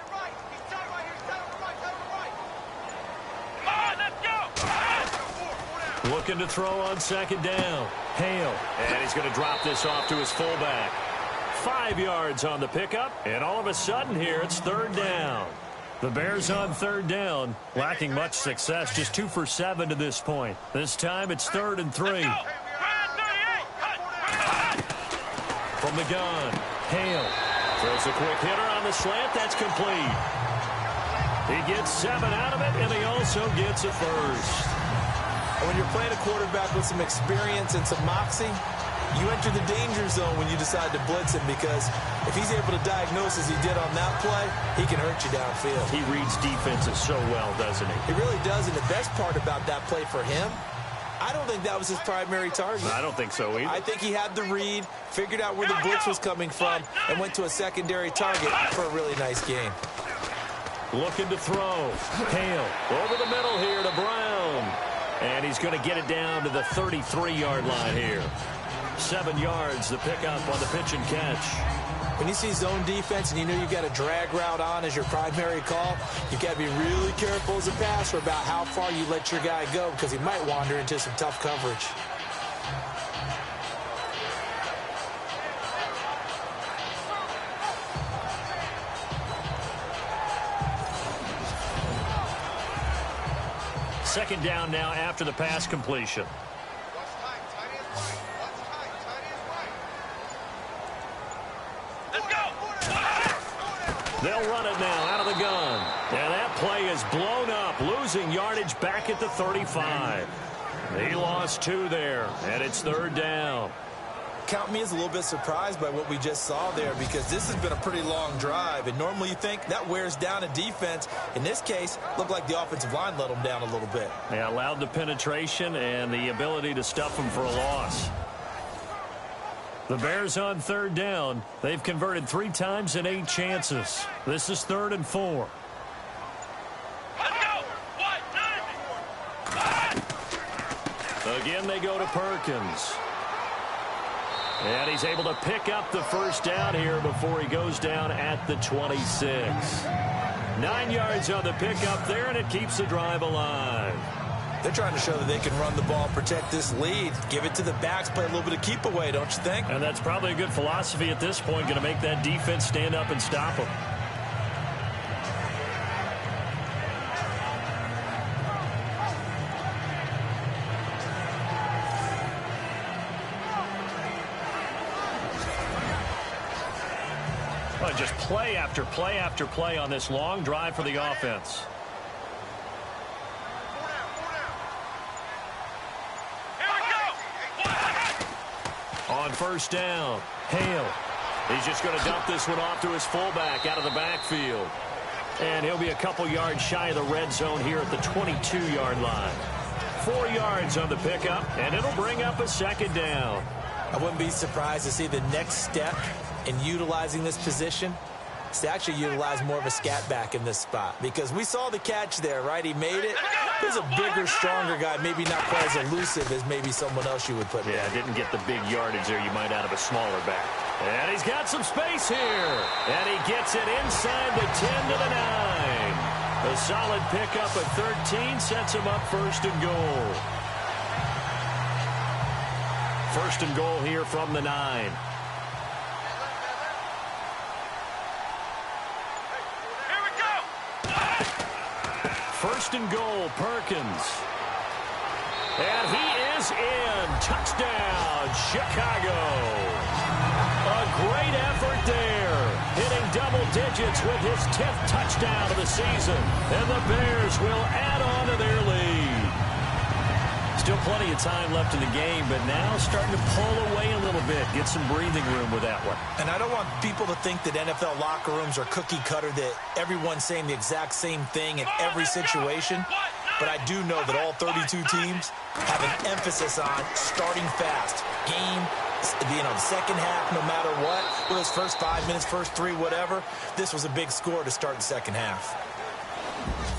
Looking to throw on 2nd down. Hale. And he's going to drop this off to his fullback. 5 yards on the pickup, and all of a sudden here it's 3rd down. The Bears on third down, lacking much success, just 2 for 7 to this point. This time it's 3rd and 3. From the gun, Hale throws a quick hitter on the slant. That's complete. He gets 7 out of it, and he also gets a first. And when you're playing a quarterback with some experience and some moxie, you enter the danger zone when you decide to blitz him, because if he's able to diagnose as he did on that play, he can hurt you downfield. He reads defenses so well, doesn't he? He really does, and the best part about that play for him, I don't think that was his primary target. I don't think so either. I think he had the read, figured out where the blitz was coming from, and went to a secondary target for a really nice game. Looking to throw. Hale over the middle here to Brown. And he's going to get it down to the 33-yard line here. 7 yards, the pickup on the pitch and catch. When you see zone defense and you know you've got a drag route on as your primary call, you've got to be really careful as a passer about how far you let your guy go, because he might wander into some tough coverage. Second down now after the pass completion. They'll run it now out of the gun. And that play is blown up, losing yardage back at the 35. He lost 2 there, and it's 3rd down. Count me as a little bit surprised by what we just saw there, because this has been a pretty long drive, and normally you think that wears down a defense. In this case, looked like the offensive line let them down a little bit. They allowed the penetration and the ability to stuff them for a loss. The Bears on 3rd down. They've converted 3 times in 8 chances. This is 3rd and 4. Again, they go to Perkins. And he's able to pick up the first down here before he goes down at the 26. 9 yards on the pickup there, and it keeps the drive alive. They're trying to show that they can run the ball, protect this lead, give it to the backs, play a little bit of keep away, don't you think? And that's probably a good philosophy at this point, going to make that defense stand up and stop them. Well, just play after play after play on this long drive for the offense. On first down, Hale. He's just going to dump this one off to his fullback out of the backfield. And he'll be a couple yards shy of the red zone here at the 22-yard line. 4 yards on the pickup, and it'll bring up a 2nd down. I wouldn't be surprised to see the next step in utilizing this position is to actually utilize more of a scat back in this spot, because we saw the catch there, right? He made it. He's a bigger, stronger guy, maybe not quite as elusive as maybe someone else you would put in. Yeah, didn't get the big yardage there you might out of a smaller back. And he's got some space here. And he gets it inside the 10 to the 9. A solid pickup at 13 sets him up 1st and goal. 1st and goal here from the 9. First and goal, Perkins. And he is in. Touchdown, Chicago. A great effort there. Hitting double digits with his 10th touchdown of the season. And the Bears will add on to their lead. Still plenty of time left in the game, but now starting to pull away a little bit. Get some breathing room with that one. And I don't want people to think that NFL locker rooms are cookie cutter, that everyone's saying the exact same thing in every situation. But I do know that all 32 teams have an emphasis on starting fast. Game, the second half, no matter what. Whether it's first 5 minutes, first 3, whatever. This was a big score to start the second half.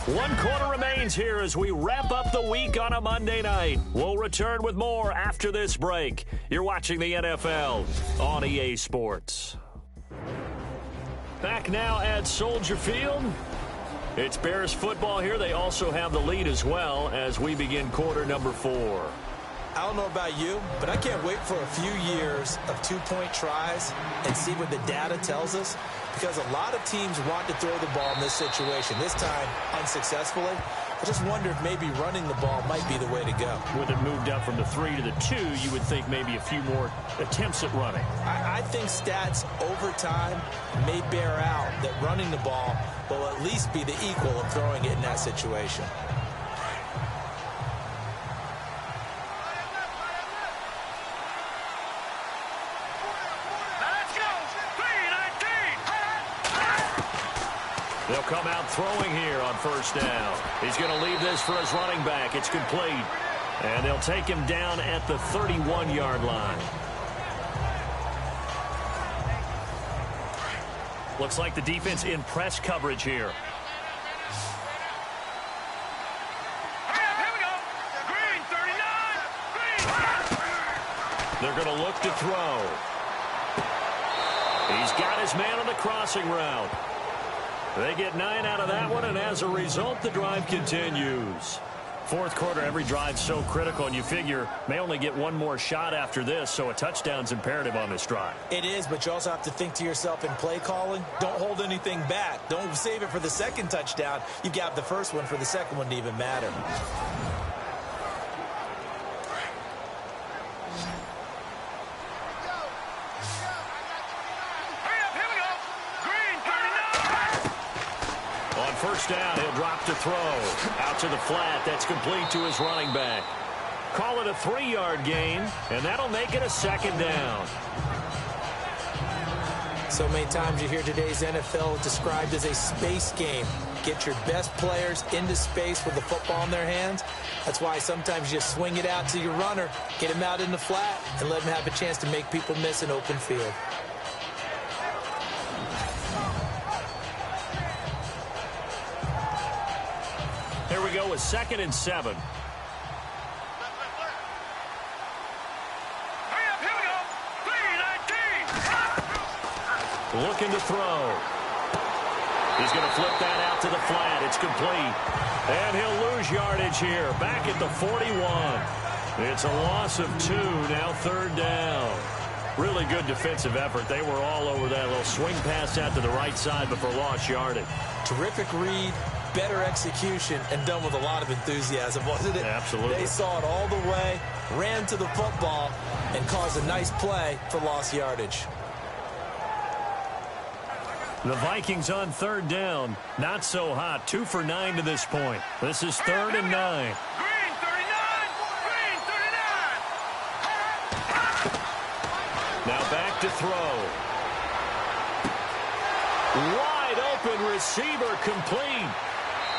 1 quarter remains here as we wrap up the week on a Monday night. We'll return with more after this break. You're watching the NFL on EA Sports. Back now at Soldier Field. It's Bears football here. They also have the lead as well as we begin quarter number 4. I don't know about you, but I can't wait for a few years of 2-point tries and see what the data tells us. because a lot of teams want to throw the ball in this situation. This time, unsuccessfully. I just wonder if maybe running the ball might be the way to go. With it moved up from the 3 to the 2, you would think maybe a few more attempts at running. I think stats over time may bear out that running the ball will at least be the equal of throwing it in that situation. They'll come out throwing here on first down. He's going to leave this for his running back. It's complete. And they'll take him down at the 31-yard line. Looks like the defense in press coverage here. Here we go. Green, 39. Green. They're going to look to throw. He's got his man on the crossing route. They get 9 out of that one, and as a result, the drive continues. Fourth quarter, every drive's so critical, and you figure may only get one more shot after this, so a touchdown's imperative on this drive. It is, but you also have to think to yourself in play calling, don't hold anything back. Don't save it for the second touchdown. You got the first one for the second one to even matter. First down, he'll drop to throw. Out to the flat, that's complete to his running back. Call it a 3-yard gain, and that'll make it a second down. So many times you hear today's NFL described as a space game. Get your best players into space with the football in their hands. That's why sometimes you swing it out to your runner, get him out in the flat, and let him have a chance to make people miss an open field. Here we go with 2nd and 7. Hurry up, here we go. 3-19. Looking to throw. He's going to flip that out to the flat. It's complete. And he'll lose yardage here. Back at the 41. It's a loss of 2. Now 3rd down. Really good defensive effort. They were all over that little swing pass out to the right side before lost yardage. Terrific read. Better execution, and done with a lot of enthusiasm, wasn't it? Absolutely. They saw it all the way, ran to the football, and caused a nice play for lost yardage. The Vikings on 3rd down. Not so hot. 2 for 9 to this point. This is 3rd and 9. Green, 39. Green, 39. Now back to throw. Wide open receiver complete.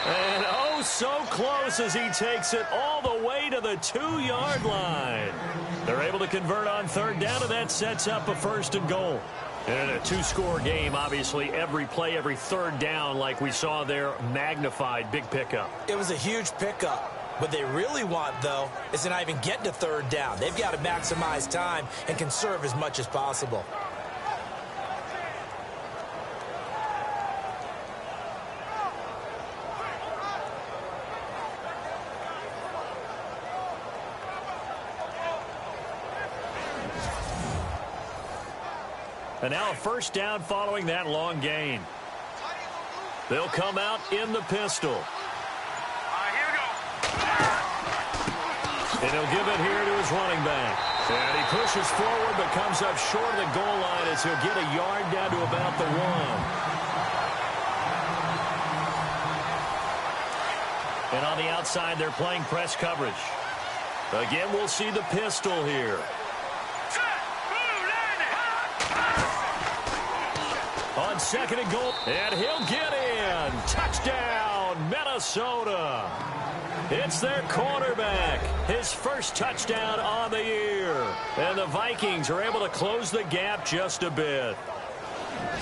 And oh, so close as he takes it all the way to the 2-yard line. They're able to convert on 3rd down, and that sets up a 1st and goal. And in a 2-score game, obviously, every play, every 3rd down, like we saw there, magnified. Big pickup. It was a huge pickup. What they really want, though, is to not even get to 3rd down. They've got to maximize time and conserve as much as possible. And now a 1st down following that long gain. They'll come out in the pistol. Here we go. And he'll give it here to his running back. And he pushes forward but comes up short of the goal line as he'll get a yard down to about the 1. And on the outside, they're playing press coverage. Again, we'll see the pistol here. On 2nd and goal, and he'll get in. Touchdown, Minnesota. It's their quarterback. His first touchdown on the year. And the Vikings are able to close the gap just a bit.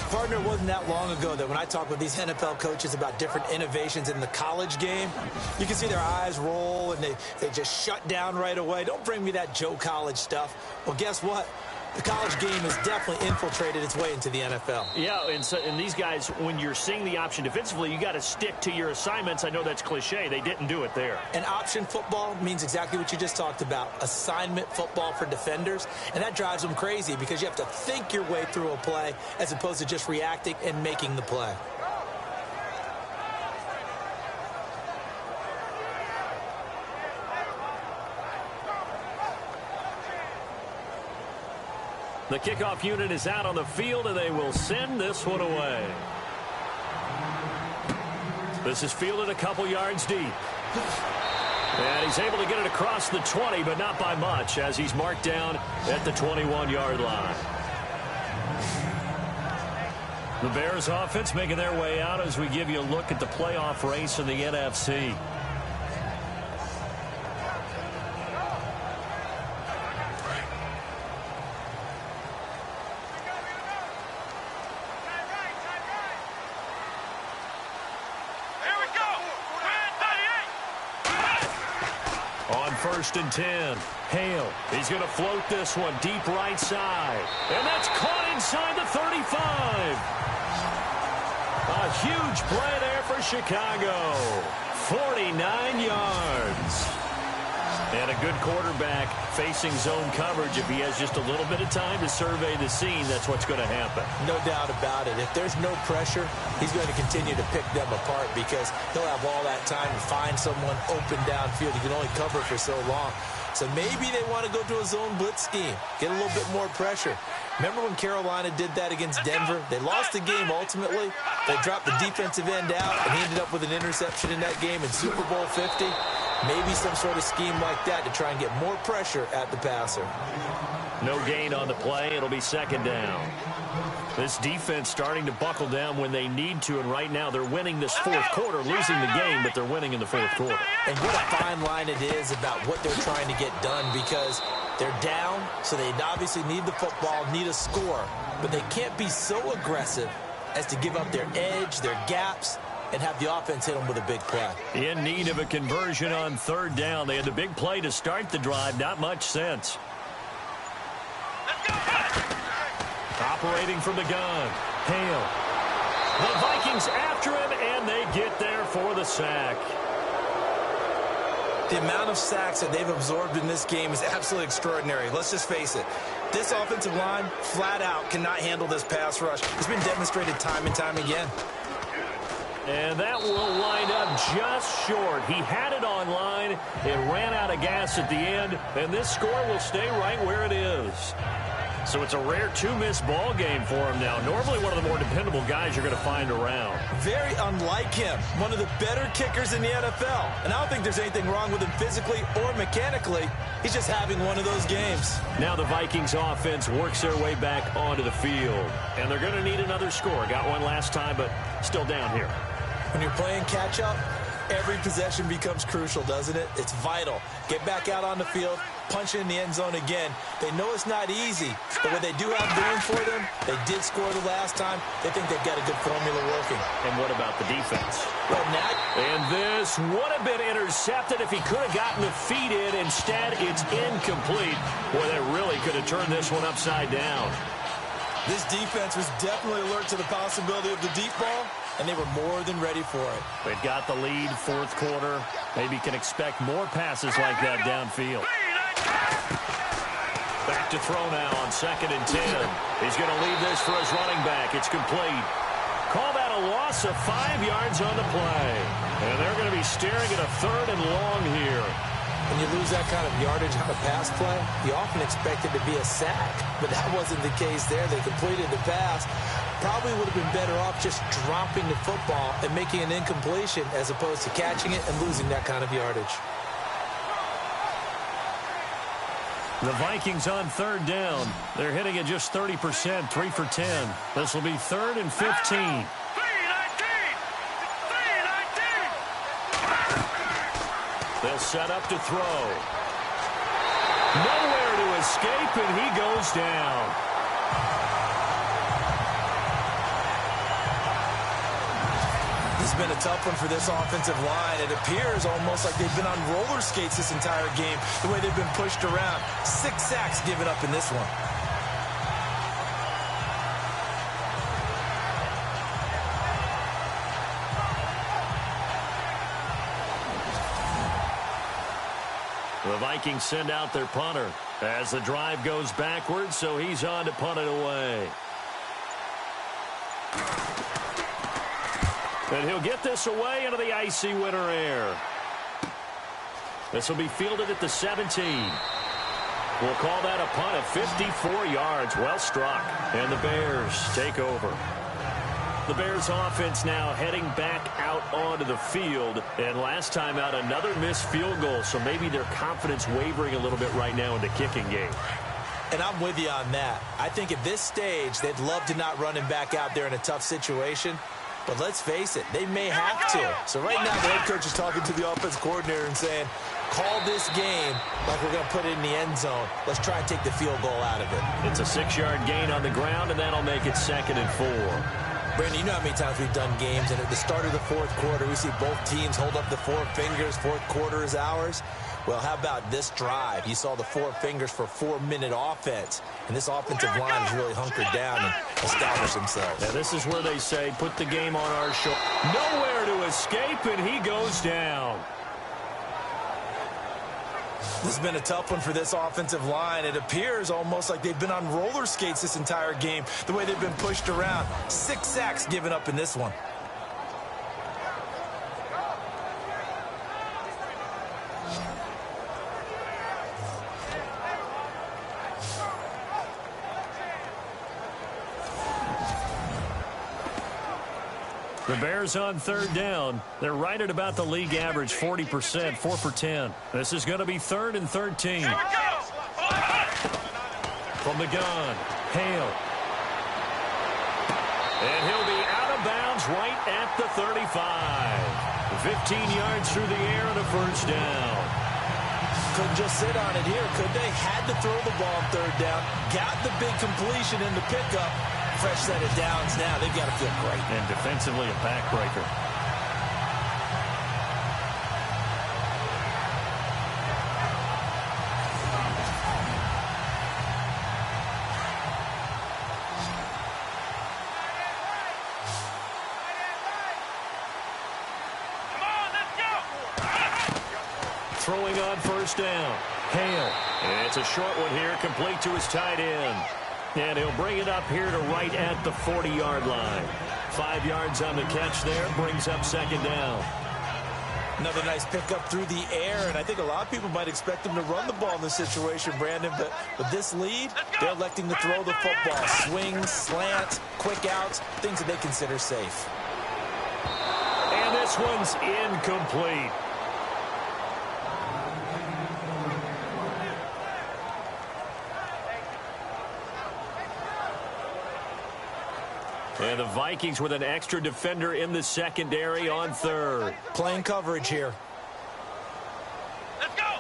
Partner, it wasn't that long ago that when I talk with these NFL coaches about different innovations in the college game, you can see their eyes roll and they just shut down right away. Don't bring me that Joe College stuff. Well, guess what? The college game has definitely infiltrated its way into the NFL. Yeah, and these guys, when you're seeing the option defensively, you got to stick to your assignments. I know that's cliche. They didn't do it there. And option football means exactly what you just talked about, assignment football for defenders, and that drives them crazy because you have to think your way through a play as opposed to just reacting and making the play. The kickoff unit is out on the field, and they will send this one away. This is fielded a couple yards deep. And he's able to get it across the 20, but not by much, as he's marked down at the 21-yard line. The Bears offense making their way out as we give you a look at the playoff race in the NFC. First and 10. Hale. He's going to float this one deep right side. And that's caught inside the 35. A huge play there for Chicago. 49 yards. And a good quarterback facing zone coverage. If he has just a little bit of time to survey the scene, that's what's going to happen. No doubt about it. If there's no pressure, he's going to continue to pick them apart because he'll have all that time to find someone open downfield. He can only cover for so long. So maybe they want to go to a zone blitz scheme, get a little bit more pressure. Remember when Carolina did that against Denver? They lost the game ultimately. They dropped the defensive end out, and he ended up with an interception in that game in Super Bowl 50. Maybe some sort of scheme like that to try and get more pressure at the passer. No gain on the play. It'll be second down. This defense starting to buckle down when they need to, and right now they're winning this fourth quarter, losing the game, but they're winning in the fourth quarter. And what a fine line it is about what they're trying to get done because they're down, so they obviously need the football, need a score, but they can't be so aggressive as to give up their edge, their gaps, and have the offense hit them with a big play. In need of a conversion on third down. They had the big play to start the drive. Not much sense. Operating from the gun. Hale. The Vikings after him, and they get there for the sack. The amount of sacks that they've absorbed in this game is absolutely extraordinary. Let's just face it. This offensive line, flat out, cannot handle this pass rush. It's been demonstrated time and time again. And that will wind up just short. He had it on line. It ran out of gas at the end, and this score will stay right where it is. So it's a rare two-miss ball game for him now. Normally one of the more dependable guys you're going to find around. Very unlike him. One of the better kickers in the NFL. And I don't think there's anything wrong with him physically or mechanically. He's just having one of those games. Now the Vikings offense works their way back onto the field. And they're going to need another score. Got one last time, but still down here. When you're playing catch-up, every possession becomes crucial, doesn't it? It's vital. Get back out on the field, punch it in the end zone again. They know it's not easy, but what they do have going for them, they did score the last time. They think they've got a good formula working. And what about the defense? Well, now, and this would have been intercepted if he could have gotten the feet in. Instead, it's incomplete. Boy, they really could have turned this one upside down. This defense was definitely alert to the possibility of the deep ball, and they were more than ready for it. They've got the lead, fourth quarter. Maybe can expect more passes like that downfield. Back to throw now on 2nd and 10. He's going to leave this for his running back. It's complete. Call that a loss of 5 yards on the play. And they're going to be staring at a 3rd and long here. When you lose that kind of yardage on a pass play, you often expect it to be a sack. But that wasn't the case there. They completed the pass. Probably would have been better off just dropping the football and making an incompletion as opposed to catching it and losing that kind of yardage. The Vikings on 3rd down. They're hitting it just 30%, 3 for 10. This will be 3rd and 15. They'll set up to throw. Nowhere to escape, and he goes down. This has been a tough one for this offensive line. It appears almost like they've been on roller skates this entire game, the way they've been pushed around. 6 sacks given up in this one. The Vikings send out their punter as the drive goes backwards, so he's on to punt it away. And he'll get this away into the icy winter air. This will be fielded at the 17. We'll call that a punt of 54 yards. Well struck. And the Bears take over. The Bears offense now heading back out onto the field. And last time out, another missed field goal. So maybe their confidence wavering a little bit right now in the kicking game. And I'm with you on that. I think at this stage, they'd love to not run him back out there in a tough situation. But let's face it, they may have to. So right now, the head coach is talking to the offense coordinator and saying, call this game like we're going to put it in the end zone. Let's try and take the field goal out of it. It's a 6-yard gain on the ground, and that'll make it 2nd and 4. Brandon, you know how many times we've done games, and at the start of the fourth quarter, we see both teams hold up the 4 fingers, fourth quarter is ours. Well, how about this drive? You saw the 4 fingers for 4-minute offense, and this offensive line has really hunkered down and established themselves. Now, this is where they say, put the game on our shoulder. Nowhere to escape, and he goes down. This has been a tough one for this offensive line. It appears almost like they've been on roller skates this entire game, the way they've been pushed around. 6 sacks given up in this one. The Bears on 3rd down. They're right at about the league average, 40%, 4 for 10. This is going to be 3rd and 13. From the gun, Hale. And he'll be out of bounds right at the 35. 15 yards through the air and a 1st down. Couldn't just sit on it here, could they? Had to throw the ball on 3rd down. Got the big completion in the pickup. Fresh set of downs now. They've got to feel great. And defensively, a backbreaker. Throwing on 1st down. Hale. And it's a short one here, complete to his tight end. And he'll bring it up here to right at the 40-yard line. 5 yards on the catch there, brings up 2nd down. Another nice pickup through the air, and I think a lot of people might expect them to run the ball in this situation, Brandon, but with this lead, they're electing to throw the football. Swings, slants, quick outs, things that they consider safe. And this one's incomplete. And the Vikings with an extra defender in the secondary on 3rd. Playing coverage here. Let's go.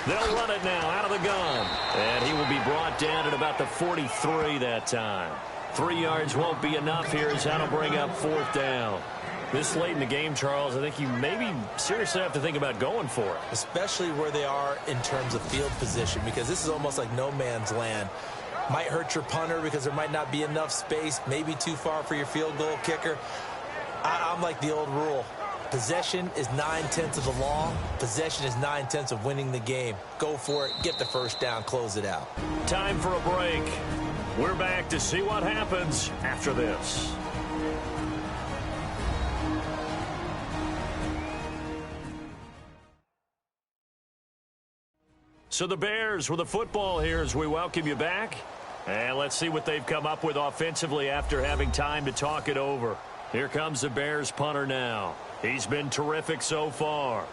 They'll run it now out of the gun. And he will be brought down at about the 43 that time. 3 yards won't be enough here as that'll bring up 4th down. This late in the game, Charles, I think you maybe seriously have to think about going for it. Especially where they are in terms of field position, because this is almost like no man's land. Might hurt your punter because there might not be enough space, maybe too far for your field goal kicker. I'm like the old rule. Possession is 9/10 of the law. Possession is 9/10 of winning the game. Go for it, get the 1st down, close it out. Time for a break. We're back to see what happens after this. So the Bears with the football here as we welcome you back. And let's see what they've come up with offensively after having time to talk it over. Here comes the Bears punter now. He's been terrific so far.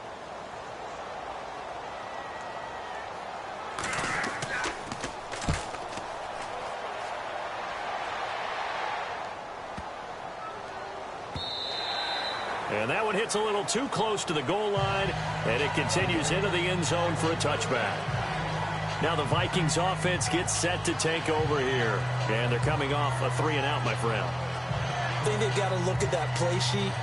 And that one hits a little too close to the goal line, and it continues into the end zone for a touchback. Now the Vikings offense gets set to take over here. And they're coming off a 3-and-out, my friend. I think they've got to look at that play sheet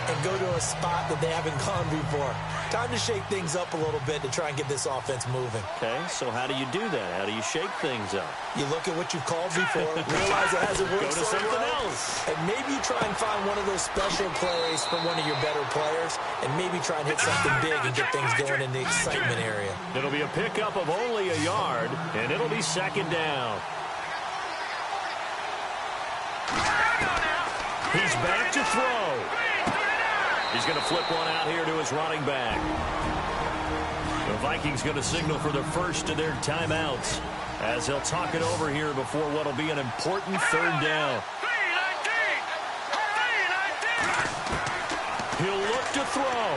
and go to a spot that they haven't gone before. Time to shake things up a little bit to try and get this offense moving. Okay, so how do you do that? How do you shake things up? You look at what you've called before, realize it hasn't worked Go to so something well, else. and maybe you try and find one of those special plays from one of your better players, and maybe try and hit something big and get things going in the excitement area. It'll be a pickup of only a yard, and it'll be second down. He's back to throw. He's going to flip one out here to his running back. The Vikings going to signal for the first of their timeouts as they'll talk it over here before what will be an important third down. He'll look to throw.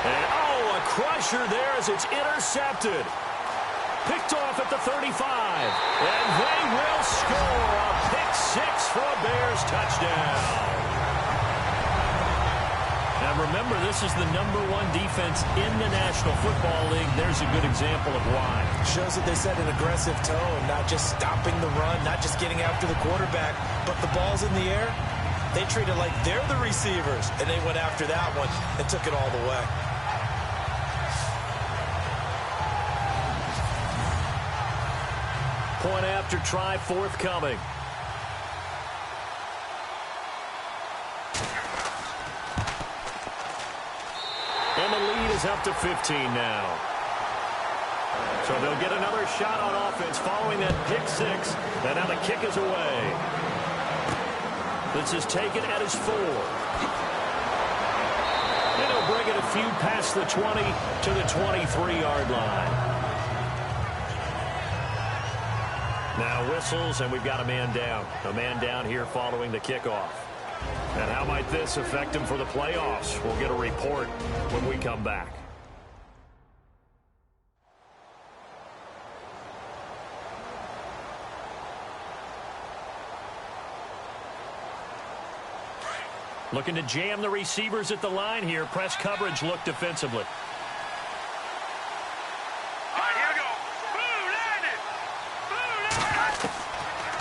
And, oh, a crusher there as it's intercepted. Picked off at the 35. And they will score a pick six for a Bears touchdown. Now, remember, this is the #1 defense in the National Football League. There's a good example of why. Shows that they set an aggressive tone, not just stopping the run, not just getting after the quarterback, but the ball's in the air. They treat it like they're the receivers, and they went after that one and took it all the way. Point after try forthcoming. And the lead is up to 15 now. So they'll get another shot on offense following that pick six. And now the kick is away. This is taken at his 4. And he'll bring it a few past the 20 to the 23-yard line. Now whistles, and we've got a man down. A man down here following the kickoff. And how might this affect him for the playoffs? We'll get a report when we come back. Looking to jam the receivers at the line here. Press coverage look defensively.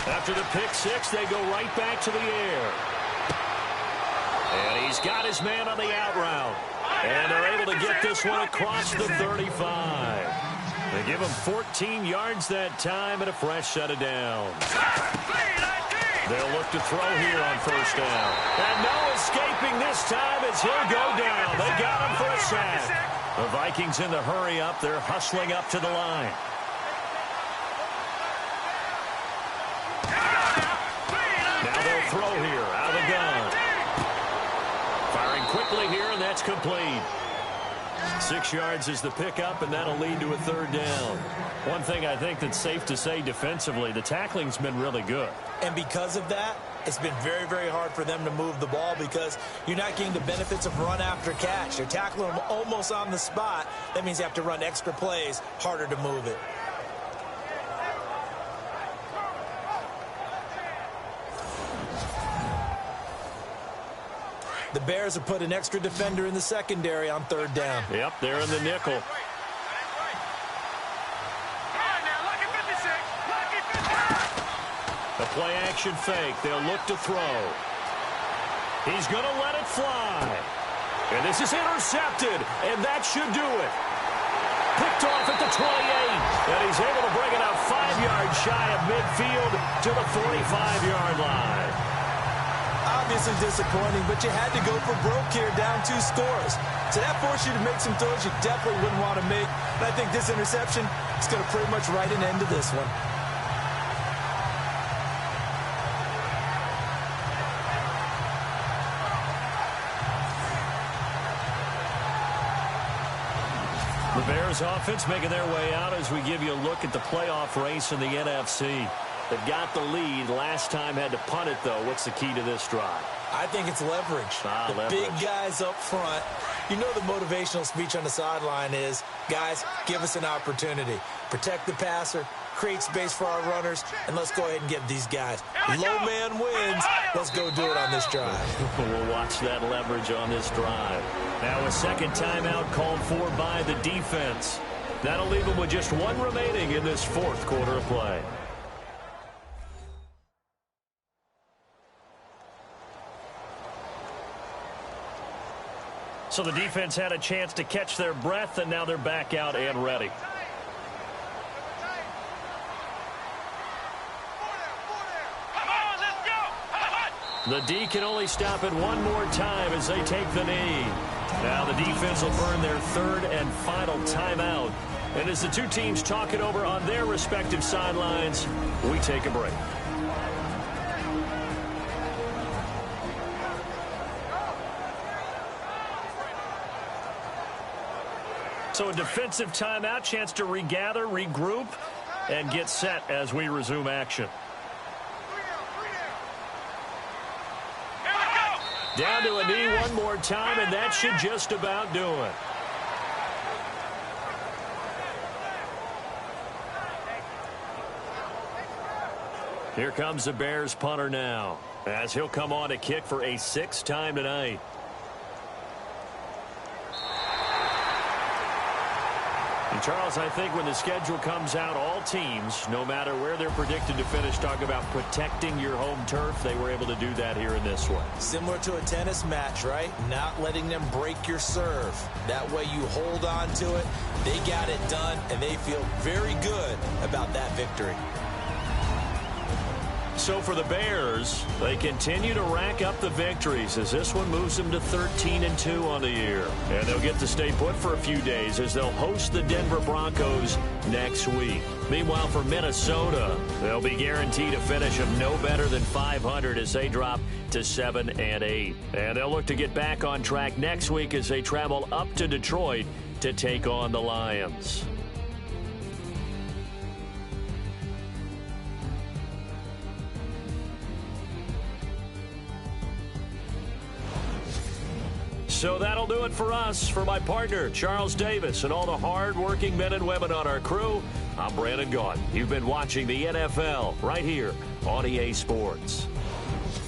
After the pick six, they go right back to the air. And he's got his man on the out route. And they're able to get this one across the 35. They give him 14 yards that time and a fresh set of downs. They'll look to throw here on first down. And no escaping this time as he'll go down. They got him for a sack. The Vikings in the hurry up. They're hustling up to the line. Now they'll throw here out of the gun. Firing quickly here, and that's complete. 6 yards is the pickup, and that'll lead to a third down. One thing I think that's safe to say defensively, the tackling's been really good. And because of that, it's been very, very hard for them to move the ball because you're not getting the benefits of run after catch. They're tackling them almost on the spot. That means you have to run extra plays, harder to move it. The Bears have put an extra defender in the secondary on third down. Yep, they're in the nickel. The play action fake. They'll look to throw. He's going to let it fly. And this is intercepted, and that should do it. Picked off at the 28, and he's able to bring it out 5 yards shy of midfield to the 45-yard line. Obviously disappointing, but you had to go for broke here, down 2 scores. So that forced you to make some throws you definitely wouldn't want to make. And I think this interception is going to pretty much write an end to this one. The Bears offense making their way out as we give you a look at the playoff race in the NFC. They've got the lead. Last time had to punt it, though. What's the key to this drive? I think it's leverage. Big guys up front. You know the motivational speech on the sideline is, guys, give us an opportunity. Protect the passer, create space for our runners, and let's go ahead and get these guys. Low man wins. Let's go do it on this drive. We'll watch that leverage on this drive. Now a second timeout called for by the defense. That'll leave them with just 1 remaining in this 4th quarter of play. So the defense had a chance to catch their breath, and now they're back out and ready. The D can only stop it one more time as they take the knee. Now the defense will burn their third and final timeout. And as the two teams talk it over on their respective sidelines, we take a break. So a defensive timeout, chance to regather, regroup, and get set as we resume action. Down to a knee one more time, and that should just about do it. Here comes the Bears punter now, as he'll come on to kick for a sixth time tonight. And Charles, I think when the schedule comes out, all teams, no matter where they're predicted to finish, talk about protecting your home turf. They were able to do that here in this one. Similar to a tennis match, right? Not letting them break your serve. That way you hold on to it. They got it done, and they feel very good about that victory. So for the Bears, they continue to rack up the victories as this one moves them to 13-2 on the year. And they'll get to stay put for a few days as they'll host the Denver Broncos next week. Meanwhile, for Minnesota, they'll be guaranteed a finish of no better than 500 as they drop to 7-8. And they'll look to get back on track next week as they travel up to Detroit to take on the Lions. So that'll do it for us. For my partner, Charles Davis, and all the hard-working men and women on our crew, I'm Brandon Gaudin. You've been watching the NFL right here on EA Sports.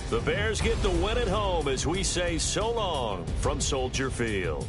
The Bears get the win at home as we say so long from Soldier Field.